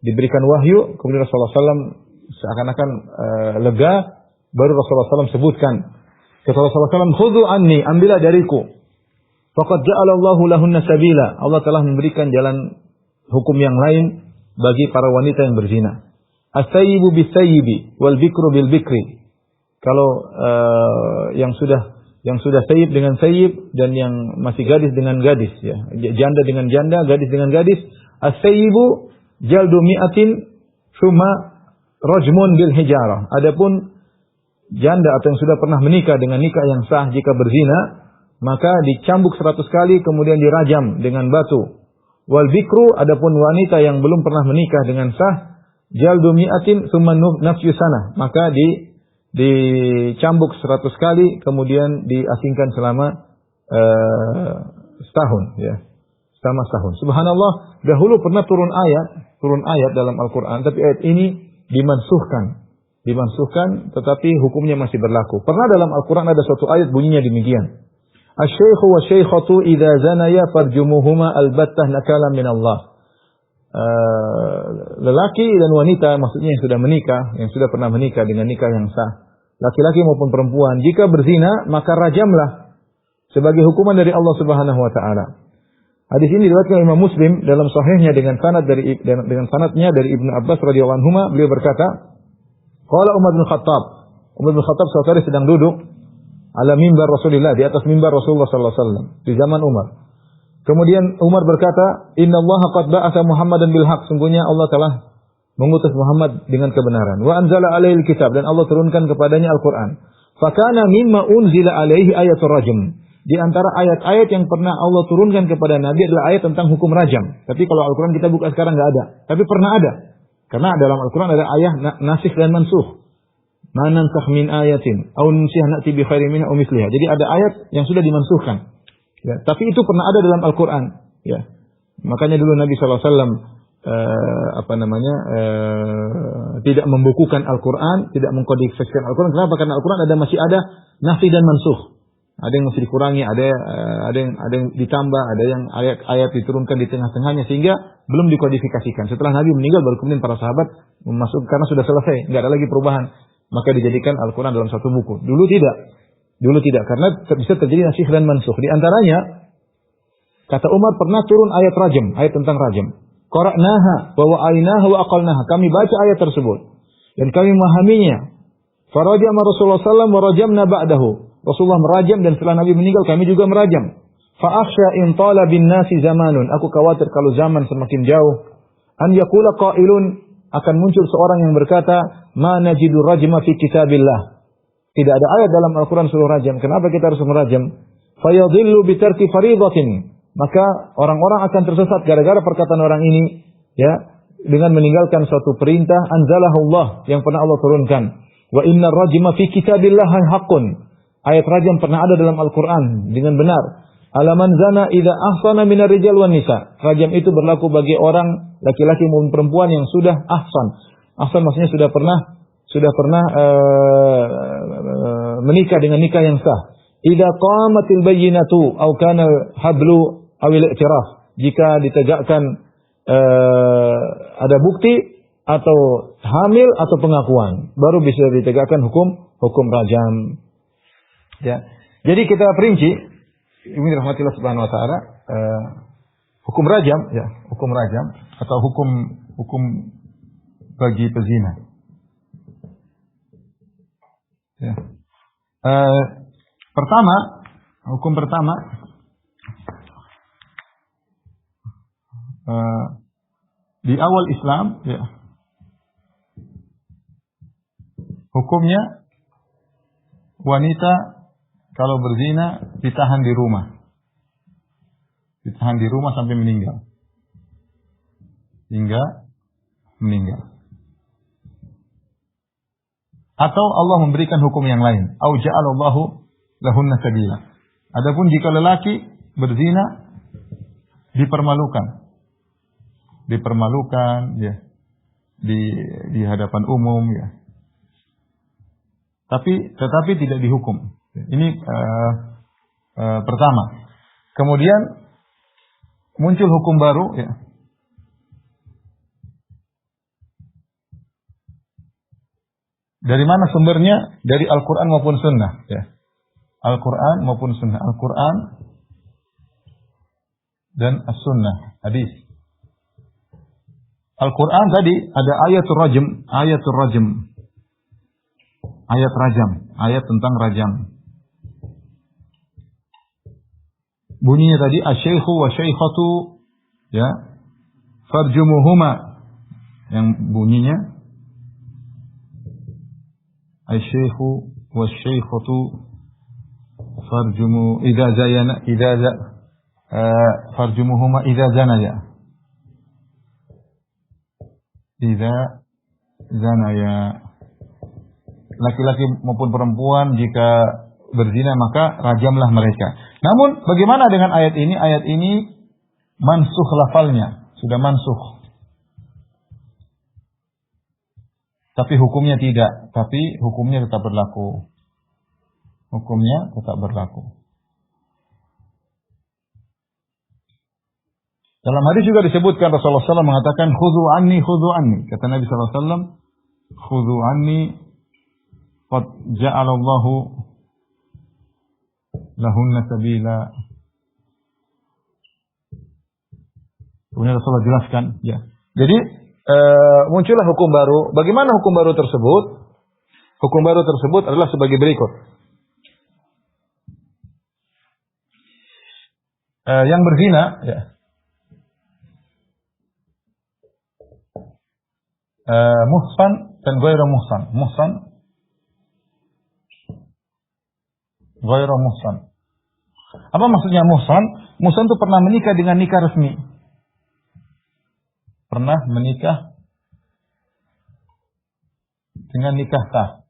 diberikan wahyu, kemudian Rasulullah SAW seakan-akan lega, baru Rasulullah SAW sebutkan kata Rasulullah SAW, khudhu anni, ambillah dariku, faqad ja'ala Allahu lahunna sabila, Allah telah memberikan jalan hukum yang lain bagi para wanita yang berzina. As-sayyibu bis-sayyibi wal bikru bil bikri. Kalau yang sudah yang sudah sayyib dengan sayyib dan yang masih gadis dengan gadis, ya. Janda dengan janda, gadis dengan gadis. As-sayyibu jaldu mi'atin tsumma rajmun bil hijarah. Adapun janda atau yang sudah pernah menikah dengan nikah yang sah jika berzina, maka dicambuk 100 kali kemudian dirajam dengan batu. Wal bikru, adapun wanita yang belum pernah menikah dengan sah, jaldu mi'atin tsumma nafyu sana, maka dicambuk 100 kali kemudian diasingkan selama setahun, ya. Selama setahun. Subhanallah, dahulu pernah turun ayat dalam Al-Qur'an, tapi ayat ini dimansuhkan tetapi hukumnya masih berlaku. Pernah dalam Al-Qur'an ada suatu ayat bunyinya demikian. Asy-syaikhu wa syaikhatu idza zanaya farjumuhuma albattah nakalan min Allah. Lelaki dan wanita, maksudnya yang sudah menikah, yang sudah pernah menikah dengan nikah yang sah, laki-laki maupun perempuan, jika berzina maka rajamlah sebagai hukuman dari Allah Subhanahu wa taala. Hadis ini diriwayatkan Imam Muslim dalam sahihnya dengan sanadnya dari Ibnu Abbas radhiyallahu anhu, beliau berkata, qala Umar bin Khattab. Umar bin Khattab suatu hari sedang duduk ala mimbar Rasulullah, di atas mimbar Rasulullah sallallahu alaihi wasallam di zaman Umar. Kemudian Umar berkata, "Innallaha qad ba'atha Muhammadan bil haqq." Sungguhnya Allah telah mengutus Muhammad dengan kebenaran. Wa anzala alaihi kitab, dan Allah turunkan kepadanya Al-Qur'an. Fa kana mimma unzila alaihi ayatul rajm. Di antara ayat-ayat yang pernah Allah turunkan kepada Nabi adalah ayat tentang hukum rajam. Tapi kalau Al-Qur'an kita buka sekarang enggak ada. Tapi pernah ada. Karena dalam Al-Qur'an ada ayat nasikh dan mansukh. Ma nansakh min ayatin aw nunsiha na'ti bi khairin minha aw misliha. Jadi ada ayat yang sudah dimansuhkan. Ya, tapi itu pernah ada dalam Al-Qur'an, ya. Makanya dulu Nabi sallallahu alaihi wasallam tidak membukukan Al-Qur'an, tidak mengkodifikasikan Al-Qur'an. Kenapa? Karena Al-Qur'an masih ada nasikh dan mansukh. Ada yang masih dikurangi, ada yang ditambah, ada yang ayat-ayat diturunkan di tengah-tengahnya sehingga belum dikodifikasikan. Setelah Nabi meninggal baru kemudian para sahabat masuk karena sudah selesai, enggak ada lagi perubahan. Maka dijadikan Al-Quran dalam satu buku. Dulu tidak, karena bisa terjadi nasikh dan mansukh. Di antaranya, kata Umar, pernah turun ayat rajam, ayat tentang rajam. Qara'naha wa wa'aynaha wa aqalnaha. Kami baca ayat tersebut dan kami memahaminya. Farajama Rasulullah sallallahu alaihi wasallam wa rajamna ba'dahu. Rasulullah merajam dan setelah Nabi meninggal kami juga merajam. Fa akhsha in tala bin nasi zamanun. Aku khawatir kalau zaman semakin jauh, an yaqula qailun, akan muncul seorang yang berkata, ma najidu rajma fi kitabillah. Tidak ada ayat dalam Al-Quran suruh rajam. Kenapa kita harus merajam? Fayadhillu bitarki faridatin. Maka orang-orang akan tersesat gara-gara perkataan orang ini, ya, dengan meninggalkan suatu perintah anzalahullah yang pernah Allah turunkan. Wa inna rajma fi kitabillah haqqun. Ayat rajam pernah ada dalam Al-Quran dengan benar. Alaman zana idza ahsana minar rijal wan nisa. Rajam itu berlaku bagi orang laki-laki maupun perempuan yang sudah ahsan. Ahsan maksudnya sudah pernah menikah dengan nikah yang sah. Idza qamatil bayyinatu aw kana hablu aw al-i'tiraf. Jika ditegakkan ada bukti atau hamil atau pengakuan, baru bisa ditegakkan hukum rajam. Ya. Jadi kita perinci ini rahmatillah subhanahu wa ta'ala, hukum rajam, ya, hukum rajam atau hukum bagi pezina. Ya. Hukum pertama di awal Islam, ya, hukumnya wanita kalau berzina ditahan di rumah. Ditahan di rumah sampai meninggal. Hingga meninggal. Atau Allah memberikan hukum yang lain. Au ja'alallahu lahunna sabila. Adapun jika lelaki berzina dipermalukan. Dipermalukan, ya. Di hadapan umum, ya. Tetapi tidak dihukum. Ini pertama. Kemudian muncul hukum baru, ya. Dari mana sumbernya? Dari Al-Quran maupun Sunnah, ya. Al-Quran maupun Sunnah. Al-Quran dan As-Sunnah, hadis. Al-Quran tadi ada ayatul rajam, ayat rajam, ayat tentang rajam. Bunyinya tadi asy-syaikhu wa syaikhatu, ya. Farjumuhuma. Yang bunyinya asy-syaikhu wa syaikhatu farjumu farjumuhuma idza zanaya. Idza zanaya. Laki-laki maupun perempuan jika berzina maka rajamlah mereka. Namun bagaimana dengan ayat ini? Ayat ini mansukh lafalnya, sudah mansukh. Tapi hukumnya tidak, tapi hukumnya tetap berlaku. Hukumnya tetap berlaku. Dalam hadis juga disebutkan Rasulullah SAW mengatakan khudhu anni. Kata Nabi SAW, khudhu anni qad ja'alallahu lahunna sabila. Kemudian Rasulullah jelaskan, ya. Jadi muncullah hukum baru. Bagaimana hukum baru tersebut? Hukum baru tersebut adalah sebagai berikut. Yang berzina, ya. Muhsan dan ghairu muhsan. Ghairu muhsan. Apa maksudnya muhsan? Muhsan itu pernah menikah dengan nikah resmi. Pernah menikah dengan nikah sah.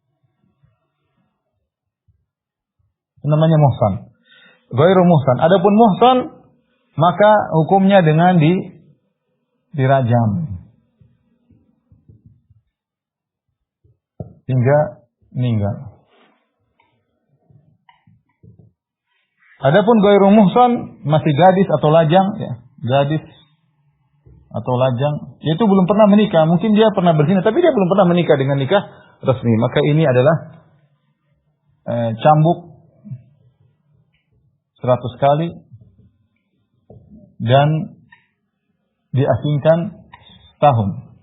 Itu namanya muhsan. Ghairu muhsan. Adapun muhsan maka hukumnya dengan dirajam hingga meninggal. Adapun ghairu muhsan masih gadis atau lajang, ya, gadis atau lajang, yaitu belum pernah menikah. Mungkin dia pernah berzina, tapi dia belum pernah menikah dengan nikah resmi. Maka ini adalah cambuk 100 kali dan diasingkan setahun.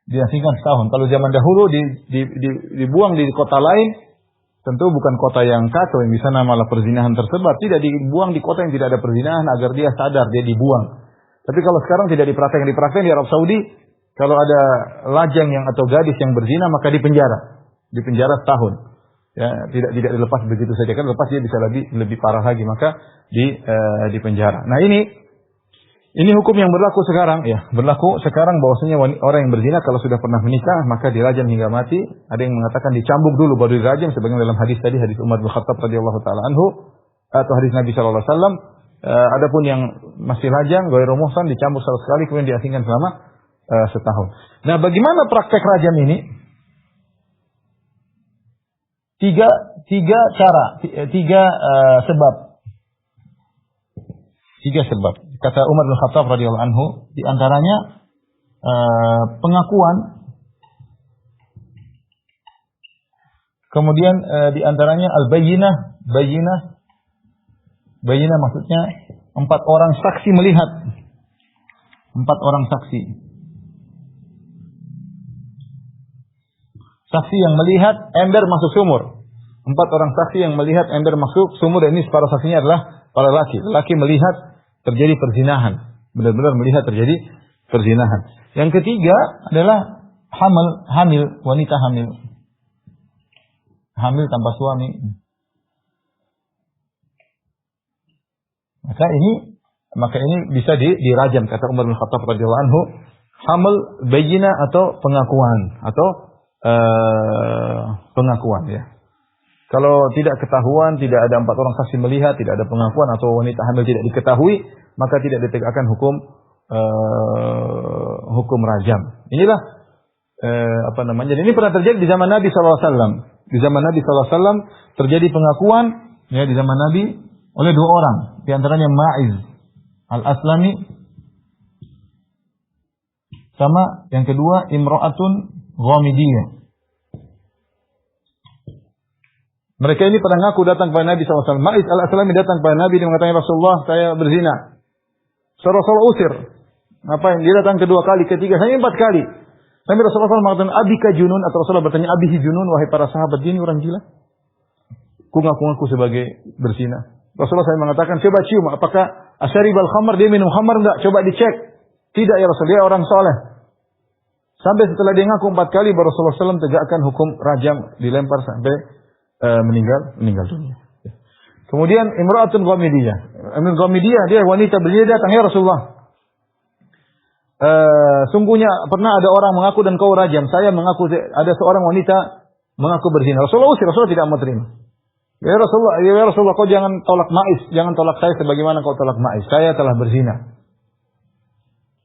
Diasingkan setahun. Kalau zaman dahulu dibuang di kota lain, tentu bukan kota yang kacau yang di sana malah perzinahan tersebar. Tidak, dibuang di kota yang tidak ada perzinahan agar dia sadar, dia dibuang. Tapi kalau sekarang tidak dipraktekkan di Arab Saudi, kalau ada lajang yang atau gadis yang berzina maka dipenjara setahun. Ya, tidak dilepas begitu saja, kan lepas dia bisa lebih parah lagi, maka dipenjara. Nah, ini hukum yang berlaku sekarang, ya. Berlaku sekarang bahwasanya orang yang berzina kalau sudah pernah menikah maka dirajam hingga mati. Ada yang mengatakan dicambuk dulu baru dirajam, sebagaimana dalam hadis tadi, hadis Umar bin Khattab radhiyallahu taala anhu, atau hadis Nabi sallallahu alaihi wasallam. Adapun yang masih lajang, ghairu muhsan, dicambuk 100 kali kemudian diasingkan selama setahun. Nah, bagaimana praktek rajam ini? Tiga sebab. Tiga sebab. Kata Umar bin Khattab radhiyallahu anhu, di antaranya pengakuan, kemudian di antaranya al-bayyinah. Bayyinah maksudnya 4 orang saksi melihat. 4 orang saksi. Saksi yang melihat ember masuk sumur. 4 orang saksi yang melihat ember masuk sumur, dan ini para saksinya adalah para laki. Laki melihat terjadi perzinahan. Benar-benar melihat terjadi perzinahan. Yang ketiga adalah hamil, wanita hamil. Hamil tanpa suami. Maka ini bisa dirajam, kata Umar bin Khattab radhiyallahu anhu, hamil bayyinah atau pengakuan ya. Kalau tidak ketahuan, tidak ada 4 orang saksi melihat, tidak ada pengakuan, atau wanita hamil tidak diketahui, maka tidak ditegakkan hukum rajam. Inilah ini pernah terjadi di zaman Nabi SAW. Di zaman Nabi SAW terjadi pengakuan, ya, di zaman Nabi oleh 2 orang, di antaranya Ma'iz al-Aslami, sama yang kedua Imra'atun Ghamidiyah. Mereka ini pada ngaku datang kepada Nabi SAW. Ma'iz al-Aslami datang kepada Nabi dan mengatakan, Rasulullah, saya berzina. Rasulullah usir. Ngapain? Dia datang kedua kali, ketiga, hanya 4 kali. Nabi Rasulullah SAW mengatakan, abika junun, atau Rasulullah bertanya, abihi junun, wahai para sahabat, dia ini orang gila. ku ngaku-ngaku sebagai berzina. Rasulullah saya mengatakan, coba cium, apakah asyaribal khamar, dia minum khamar enggak? Coba dicek. Tidak ya Rasul, dia orang soleh. Sampai setelah dia ngaku 4 kali, baru Rasulullah SAW tegakkan hukum rajam, dilempar sampai meninggal dunia. Kemudian Imra'atun Ghamidiyah. Ghamidiyah, dia wanita berzina, datang, ya Rasulullah. Sungguhnya pernah ada orang mengaku dan kau rajam. Saya mengaku, ada seorang wanita mengaku berzina. Rasulullah usir, Rasulullah tidak mau terima. Ya Rasulullah, kau jangan tolak Ma'is, jangan tolak saya sebagaimana kau tolak Ma'is. Saya telah berzina.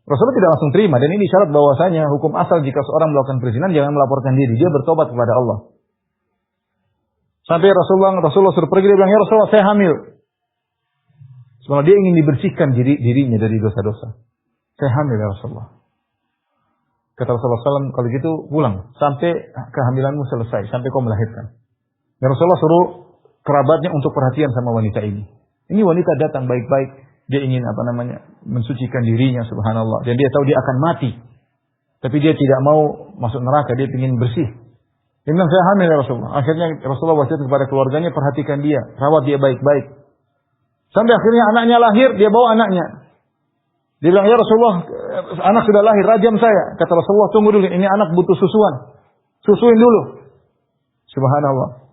Rasulullah tidak langsung terima, dan ini syarat bahwasanya hukum asal jika seorang melakukan perzinahan jangan melaporkan diri, dia bertobat kepada Allah. Sampai Rasulullah suruh pergi, dia bilang, ya Rasulullah saya hamil. Sebenarnya dia ingin dibersihkan dirinya dari dosa-dosa. Saya hamil ya Rasulullah. Kata Rasulullah SAW, kalau gitu pulang sampai kehamilanmu selesai, sampai kau melahirkan. Dan Rasulullah suruh kerabatnya untuk perhatian sama wanita ini. Ini wanita datang baik-baik, dia ingin mensucikan dirinya, subhanallah. Dan dia tahu dia akan mati. Tapi dia tidak mau masuk neraka, dia ingin bersih. Dia bilang, saya hamil ya Rasulullah. Akhirnya Rasulullah wasiat kepada keluarganya, perhatikan dia, rawat dia baik-baik. Sampai akhirnya anaknya lahir, dia bawa anaknya. Dia bilang, ya Rasulullah, anak sudah lahir, rajam saya. Kata Rasulullah, tunggu dulu, ini anak butuh susuan. Susuin dulu. Subhanallah.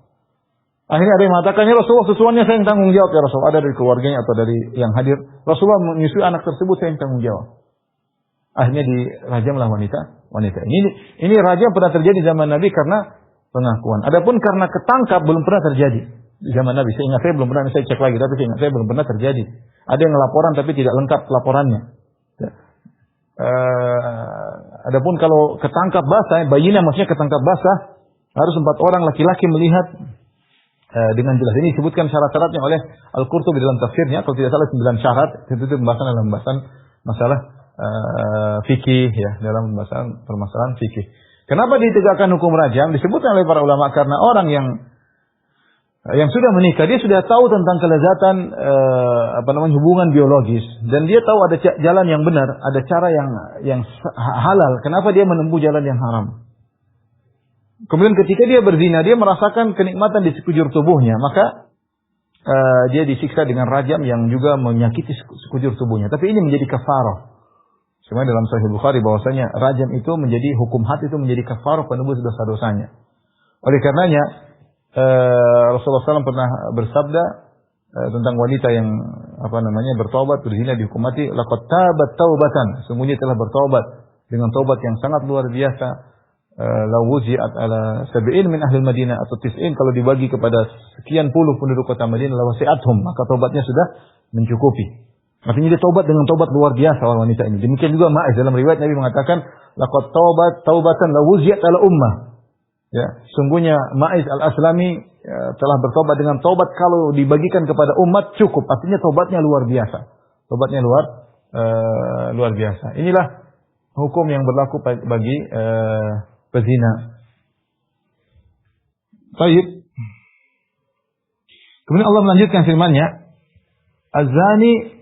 Akhirnya ada yang mengatakan, ya Rasulullah, susuannya saya yang tanggung jawab ya Rasulullah. Ada dari keluarganya atau dari yang hadir. Rasulullah menyusui anak tersebut, saya yang tanggung jawab. Akhirnya dirajamlah wanita. Ini rajam pernah terjadi zaman Nabi karena pengakuan. Adapun karena ketangkap belum pernah terjadi di zaman Nabi. Saya belum pernah, saya cek lagi, tapi saya belum pernah terjadi. Ada yang laporan tapi tidak lengkap laporannya. Adapun kalau ketangkap basah, bayina maksudnya ketangkap basah, harus 4 orang laki-laki melihat dengan jelas. Ini disebutkan syarat-syaratnya oleh Al-Qurtubi dalam tafsirnya. Kalau tidak salah 9 syarat. Itu pembahasan dalam masalah fikih ya, dalam permasalahan fikih. Kenapa ditegakkan hukum rajam? Disebutkan oleh para ulama karena orang yang sudah menikah, dia sudah tahu tentang kelezatan hubungan biologis, dan dia tahu ada jalan yang benar, ada cara yang halal. Kenapa dia menempuh jalan yang haram? Kemudian ketika dia berzina, dia merasakan kenikmatan di sekujur tubuhnya, maka dia disiksa dengan rajam yang juga menyakiti sekujur tubuhnya. Tapi ini menjadi kafarah. Sebenarnya dalam Sahih Bukhari bahwasanya rajam itu menjadi hukum had, itu menjadi kafarah penebus dosa-dosanya. Oleh karenanya Rasulullah SAW pernah bersabda tentang wanita yang bertobat berzina dihukum mati, laqad tabat taubatan, sungguhnya telah bertobat dengan taubat yang sangat luar biasa. Law wuzi'at ala 70 min ahli Madinah atau 90, kalau dibagi kepada sekian puluh penduduk kota Madinah, la wasi'athum, maka taubatnya sudah mencukupi. Artinya dia taubat dengan taubat luar biasa wanita ini. Demikian juga Ma'is, dalam riwayat Nabi mengatakan laqad taubatan la wuzi'at ala ummah. Ya, sungguhnya Ma'is al-Aslami telah bertobat dengan taubat kalau dibagikan kepada umat cukup. Artinya taubatnya luar biasa. Taubatnya luar biasa. Inilah hukum yang berlaku bagi pezina. Baik. Kemudian Allah melanjutkan firman-Nya, az-zani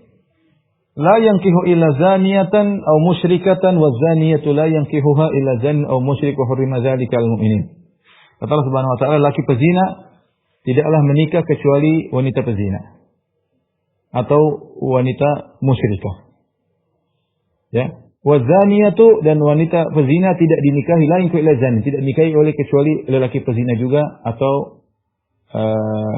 la yankihu illa zaniyatan aw musyrikatan wa zaniyatu la yankihuha illa zan aw musyrik wa hurrima dzalika al-mu'minin. Kata Allah Subhanahu wa taala, laki pezina tidaklah menikah kecuali wanita pezina atau wanita musyrikah. Ya. Wa zaniyatu, dan wanita pezina tidak dinikahi lain illa zani, tidak dinikahi oleh kecuali lelaki pezina juga atau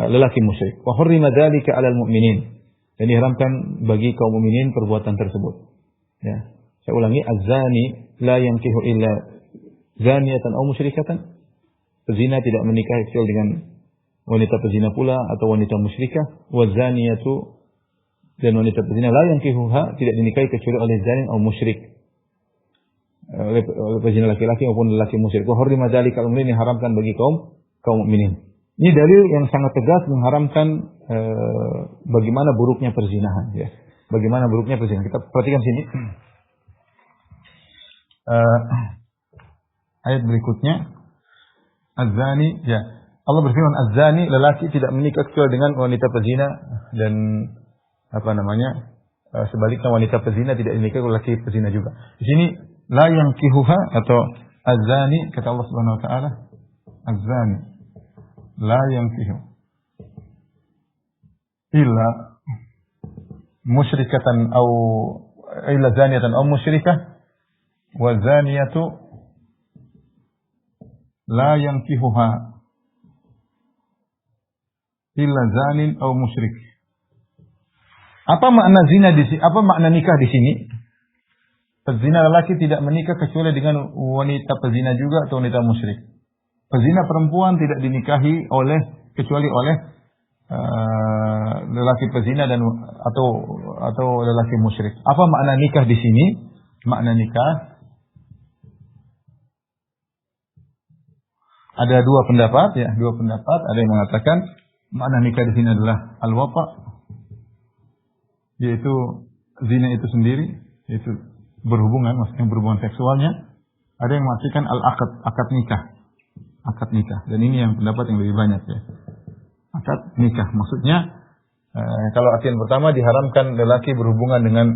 lelaki musyrik. Wa hurrima dzalika 'alal mu'minin. Dan diharamkan bagi kaum mukminin perbuatan tersebut. Ya. Saya ulangi, az-zani la yankihu illa zaniyatan aw musyrikatan. Pezina tidak menikah kecuali dengan wanita pezina pula atau wanita musyrikah. Wa zaniyatu, dan wanita pezina la yankihuha, tidak dinikahi kecuali oleh zanin atau musyrik, oleh pezina laki-laki maupun lelaki musyrik. Wa hurrima dzalika al-mu'minin, diharamkan bagi kaum mukminin. Ini dalil yang sangat tegas mengharamkan bagaimana buruknya perzinahan, ya. Bagaimana buruknya perzinahan. Kita perhatikan sini. Ayat berikutnya, az-zani, ya. Allah berfirman, az-zani, lelaki tidak menikah kecuali dengan wanita pezina, dan sebaliknya wanita pezina tidak dinikahi oleh laki pezina juga. Di sini la yankihuha atau az-zani, kata Allah Subhanahu wa taala, az-zani la yankihu. illa musyrikatan aw illa zaniyatan aw musyrikah wa zaniyatu la yankihuha illa zanin aw musyrik. Apa makna zina di sini? Apa makna nikah di sini? Pezina lelaki tidak menikah kecuali dengan wanita pezina juga atau wanita musyrik. Pezina perempuan tidak dinikahi kecuali oleh lelaki pezina dan atau lelaki musyrik. Apa makna nikah di sini? Makna nikah ada dua pendapat. Ada yang mengatakan makna nikah di sini adalah al-wata', yaitu zina itu sendiri, yaitu berhubungan, maksudnya berhubungan seksualnya. Ada yang mengatakan al-aqd, akad nikah. Dan ini yang pendapat yang lebih banyak ya. Akad nikah maksudnya kalau artian pertama diharamkan lelaki berhubungan dengan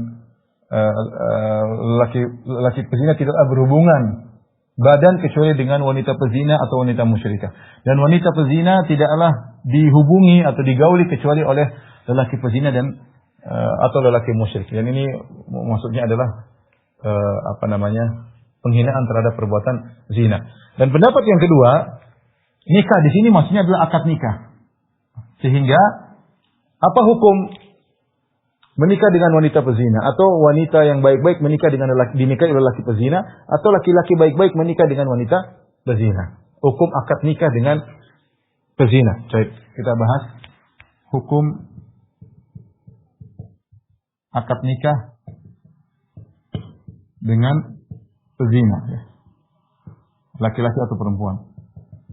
lelaki pezina, tidak berhubungan badan kecuali dengan wanita pezina atau wanita musyrikah. Dan wanita pezina tidaklah dihubungi atau digauli kecuali oleh lelaki pezina dan atau lelaki musyrik. Dan ini maksudnya adalah penghinaan terhadap perbuatan zina. Dan pendapat yang kedua, nikah di sini maksudnya adalah akad nikah. Sehingga apa hukum menikah dengan wanita pezina atau wanita yang baik-baik menikah dengan dinikahi oleh laki pezina atau laki-laki baik-baik menikah dengan wanita pezina? Hukum akad nikah dengan pezina. Baik, kita bahas hukum akad nikah dengan pezina ya. Laki-laki atau perempuan,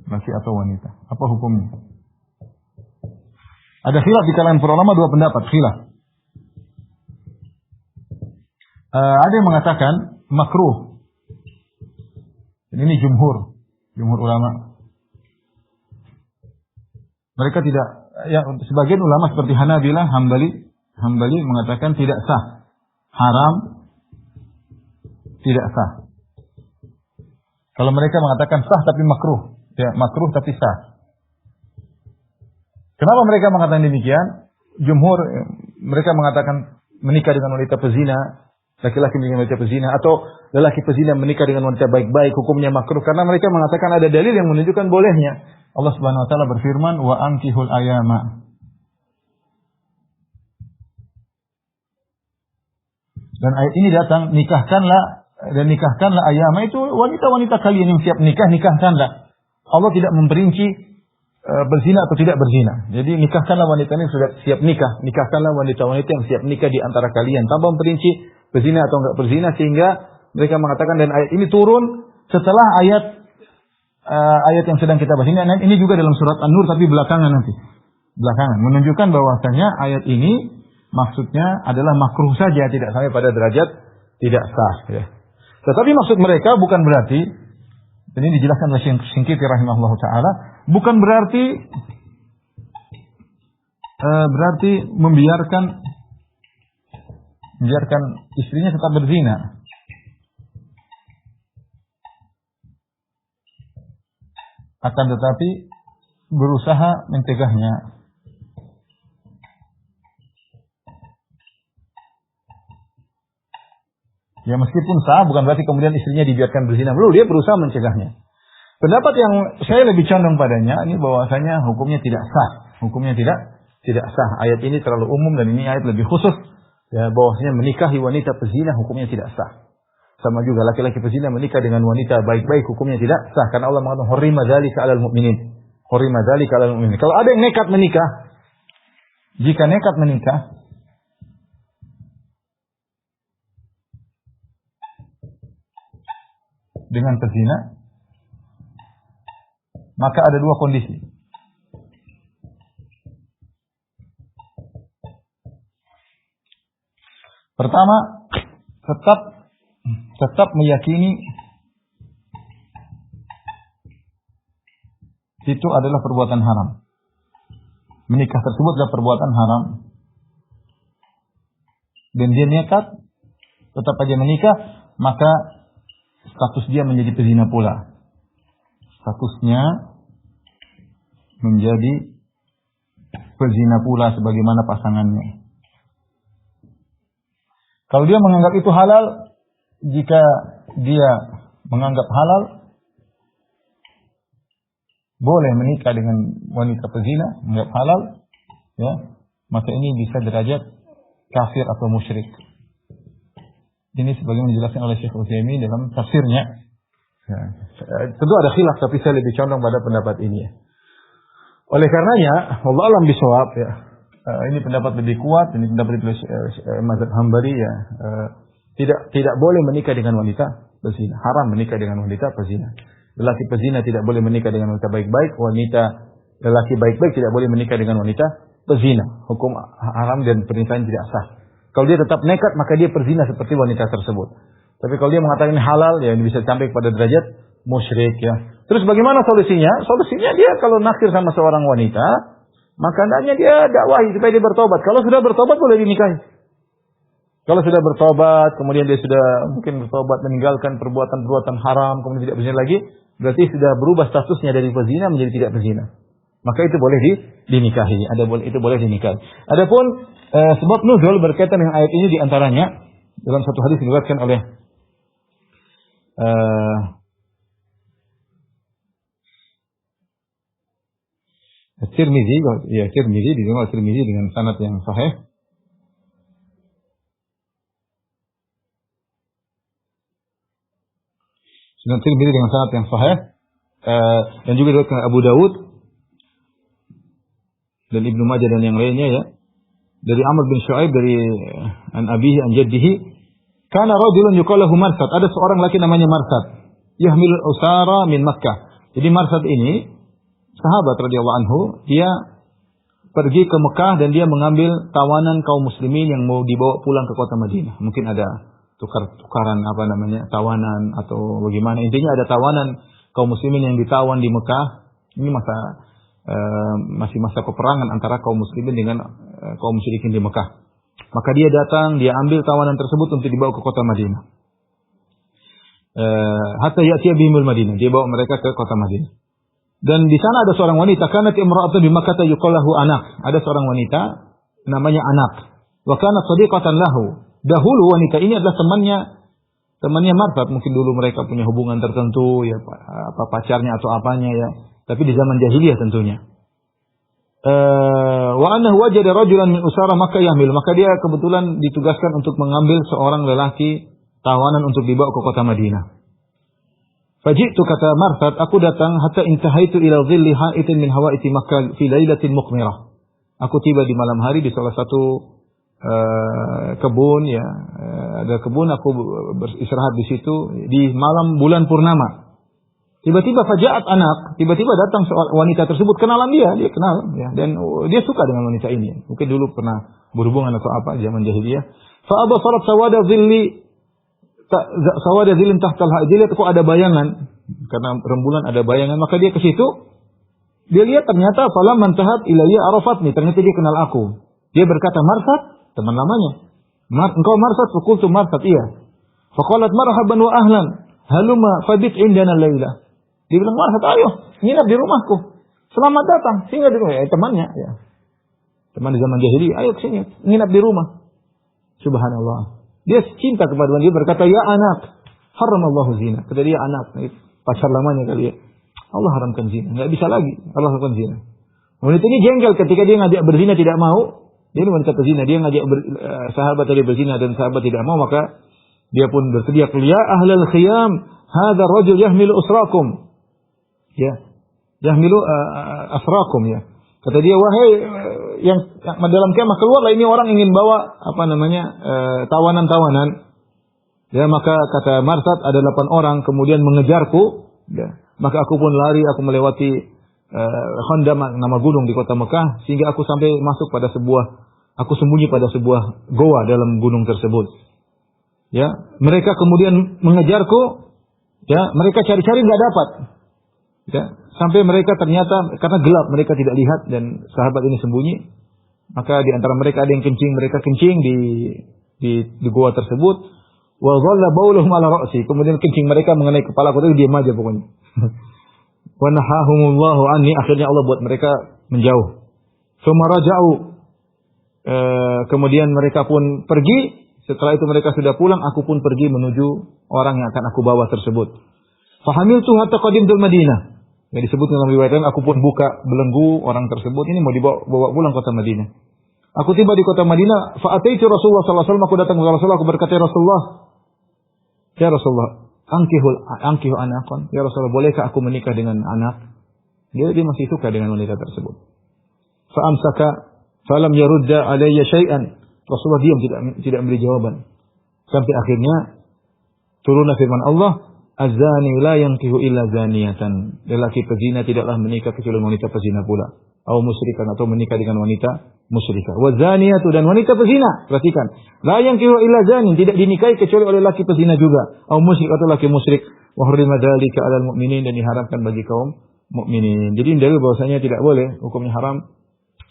laki atau wanita. Apa hukumnya? Ada khilaf di kalangan para ulama, dua pendapat khilaf. Ada yang mengatakan makruh. Ini jumhur ulama. Mereka tidak, ya, sebagian ulama seperti Hanabilah, Hambali mengatakan tidak sah, haram, tidak sah. Kalau mereka mengatakan sah tapi makruh, ya makruh tapi sah. Kenapa mereka mengatakan demikian? Jumhur mereka mengatakan menikah dengan wanita pezina, laki-laki dengan wanita pezina atau lelaki pezina menikah dengan wanita baik-baik hukumnya makruh karena mereka mengatakan ada dalil yang menunjukkan bolehnya. Allah Subhanahu wa taala berfirman, "Wa ankihul ayama." Dan ayat ini datang, nikahkanlah ayama, itu wanita-wanita kalian yang siap nikahkanlah. Allah tidak memperinci berzina atau tidak berzina. Jadi nikahkanlah wanita yang sudah siap nikahkanlah wanita-wanita yang siap nikah di antara kalian tanpa memperinci berzina atau enggak berzina, sehingga mereka mengatakan, dan ayat ini turun setelah ayat yang sedang kita bahas ini juga dalam surat An-Nur tapi belakangan menunjukkan bahwasanya ayat ini maksudnya adalah makruh saja, tidak sampai pada derajat tidak sah ya. Tetapi maksud mereka bukan berarti, dan ini dijelaskan oleh Syinqiti rahimahullah taala, bukan berarti membiarkan istrinya tetap berzina. Akan tetapi berusaha mencegahnya. Ya meskipun sah, bukan berarti kemudian istrinya dibiarkan berzina. Belum, dia berusaha mencegahnya. Pendapat yang saya lebih condong padanya ini bahwasanya hukumnya tidak sah. Hukumnya tidak sah. Ayat ini terlalu umum dan ini ayat lebih khusus. Ya, bahwasanya menikahi wanita pezina hukumnya tidak sah. Sama juga laki-laki pezina menikah dengan wanita baik-baik hukumnya tidak sah. Karena Allah mengatakan hurrima dzalika 'alal mu'minin. Hurrima dzalika 'alal mu'minin. Kalau ada yang nekat menikah, jika nekat menikah dengan pezina, maka ada dua kondisi. Pertama, tetap meyakini itu adalah perbuatan haram. Menikah tersebut adalah perbuatan haram. Dan dia nekat tetap aja menikah, maka status dia menjadi pezina pula. Statusnya menjadi berzina pula sebagaimana pasangannya. Kalau dia menganggap itu halal, jika dia menganggap halal, boleh menikah dengan wanita pezina, menganggap halal, ya, maka ini bisa derajat kafir atau musyrik. Ini sebagaimana dijelaskan oleh Syekh Utsaimin dalam tafsirnya. Ya, tentu ada khilaf, tapi saya lebih condong pada pendapat ini. Ya. Oleh karenanya, wallahu a'lam bishawab, ya. Ini pendapat lebih kuat, ini pendapat mazhab Hambali, ya. Tidak boleh menikah dengan wanita pezina, haram menikah dengan wanita pezina. Lelaki pezina tidak boleh menikah dengan wanita baik-baik, lelaki baik-baik tidak boleh menikah dengan wanita pezina. Hukum haram dan pernikahan tidak sah. Kalau dia tetap nekat, maka dia perzina seperti wanita tersebut. Tapi kalau dia mengatakan ini halal, ya ini bisa sampai kepada derajat musyrik, ya. Terus bagaimana solusinya? Solusinya dia kalau naksir sama seorang wanita, maka hendaknya dia dakwahi supaya dia bertobat. Kalau sudah bertobat boleh dinikahi. Kalau sudah bertobat, kemudian dia sudah mungkin bertobat meninggalkan perbuatan-perbuatan haram, kemudian tidak berzina lagi, berarti sudah berubah statusnya dari pezina menjadi tidak berzina. Maka itu boleh dinikahi. Itu boleh dinikahi. Adapun sebab nuzul berkaitan dengan ayat ini diantaranya dalam satu hadis diriwayatkan oleh Tirmizi, ya Tirmizi dengan sanad yang sahih. Sunan Tirmizi dengan sanad yang sahih, dan juga diriwayatkan Abu Dawud dan Ibnu Majah dan yang lainnya, ya, dari Amr bin Shu'aib dari an abihi an jaddihi, kana rajulun yuqalu lahu Marsad, ada seorang laki namanya Marsad, yahmilul usara min Makkah. Jadi Marsad ini sahabat radhiyallahu anhu, dia pergi ke Mekah dan dia mengambil tawanan kaum muslimin yang mau dibawa pulang ke kota Madinah. Mungkin ada tukaran tawanan atau bagaimana. Intinya ada tawanan kaum muslimin yang ditawan di Mekah. Ini masih masa peperangan antara kaum muslimin dengan kaum musyrikin di Mekah. Maka dia datang, dia ambil tawanan tersebut untuk dibawa ke kota Madinah. Hatta ya'tiya bihimul Madinah, dia bawa mereka ke kota Madinah. Dan di sana ada seorang wanita, kanat imra'atun bi Makkah yuqalahu Anak. Ada seorang wanita namanya Anak. Wa kanat sadiqatan lahu. Dahulu wanita ini adalah temannya Marsad. Mungkin dulu mereka punya hubungan tertentu, ya, apa pacarnya atau apanya, ya. Tapi di zaman jahiliyah tentunya. Wa annahu wajada rajulan min usara Makkah yahmil. Maka dia kebetulan ditugaskan untuk mengambil seorang lelaki tawanan untuk dibawa ke kota Madinah. Faji'tu, kata Marsad, aku datang hatta intahaitu ila dhilli ha'itin min hawaiti Makkah fi lailatin muqmirah. Aku tiba di malam hari di salah satu kebun, ya, ada kebun, aku beristirahat di situ di malam bulan purnama. Tiba-tiba faja'at Anak, tiba-tiba datang wanita tersebut, kenalan dia kenal, ya, dan dia suka dengan wanita ini. Mungkin dulu pernah berhubungan atau apa zaman jahiliyah. Fa abasarat sawada dhilli tahtal ha'id. Dia lihat kok ada bayangan, karena rembulan ada bayangan, maka dia ke situ. Dia lihat ternyata falam mantahat ilayya arafatni, ternyata dia kenal aku. Dia berkata, Marsad, teman lamanya. Engkau Marsad? Fakultu Marsad, iya. Faqalat marhaban wa ahlan, haluma fabit indana layla. Dia bilang, Marsad, ayo nginap di rumahku. Selamat datang, singgah di rumah. Ya, temannya, ya. Teman di zaman jahiliyah, ayo kesini, nginap di rumah. Subhanallah. Dia cinta kepada dia, berkata, ya Anak, haramallahu zina. Kata dia, Anak, pacar lamanya kali ya. Allah haramkan zina. Enggak bisa lagi Allah haramkan zina. Wanita ini jengkel ketika dia ngajak berzina tidak mau. Dia ini wanita berzina, dia ngajak sahabat tadi berzina dan sahabat tidak mau, maka dia pun bersedia. Ya ahlal khiyam, hadza rajul yahmilu usrakum. Ya. Yahmilu asrakum, ya. Kata dia, wahai yang dalam kemah, keluarlah, ini orang ingin bawa tawanan-tawanan. Ya, maka kata Marsad, ada 8 orang kemudian mengejarku. Ya, maka aku pun lari, aku melewati Khandam, nama gunung di kota Mekah, sehingga aku sampai masuk pada aku sembunyi pada sebuah goa dalam gunung tersebut. Ya, mereka kemudian mengejarku. Ya, mereka cari-cari nggak dapat. Ya, sampai mereka ternyata karena gelap mereka tidak lihat dan sahabat ini sembunyi. Maka di antara mereka ada yang kencing, mereka kencing di goa tersebut. Wa dhalla bauluhum ala ra'si. Kemudian kencing mereka mengenai kepala aku, diam aja pokoknya. Wa nahahumullahu anni, akhirnya Allah buat mereka menjauh. Tsumma raja'u. Kemudian mereka pun pergi. Setelah itu mereka sudah pulang, aku pun pergi menuju orang yang akan aku bawa tersebut. Fahamiltu hatta qadimtul Madinah. Yang disebut dalam riwayat lain, aku pun buka belenggu orang tersebut, ini mau dibawa pulang kota Madinah. Aku tiba di kota Madinah, fa'ataitu Rasulullah sallallahu alaihi wasallam, aku datang ke Rasulullah, aku berkata, ya Rasulullah, angkihu anakon. Ya Rasulullah, bolehkah aku menikah dengan anak? Dia masih suka dengan wanita tersebut. Fa'amsaka falam yarudda alayya syai'an. Rasulullah diam, tidak memberi jawaban. Sampai akhirnya turunlah firman Allah, az-zani la yankihu illa zaniyatan. Lelaki pezina tidaklah menikah kecuali wanita pezina pula. Atau musyrikan, atau menikah dengan wanita musyrikah. Wa zaniyatu, dan wanita pezina, perhatikan, la yankihu illa zanin, tidak dinikahi kecuali oleh laki pezina juga. Atau musyrik, atau laki musyrik. Wa hurrima dzalika 'alal mu'minin, dan diharamkan bagi kaum mukminin. Jadi dalil bahwasanya tidak boleh, hukumnya haram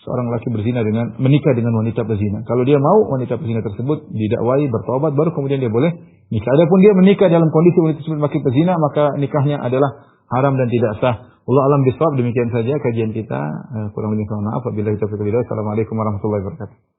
seorang laki berzina dengan menikah dengan wanita pezina. Kalau dia mau wanita pezina tersebut didakwai, bertobat, baru kemudian dia boleh nikah. Adapun dia menikah dalam kondisi wanita tersebut laki pezina, maka nikahnya adalah haram dan tidak sah. Allah alam bisawab. Demikian saja kajian kita. Kurang lebih mohon maaf. Wabillahi taufiq wal hidayah. Assalamualaikum warahmatullahi wabarakatuh.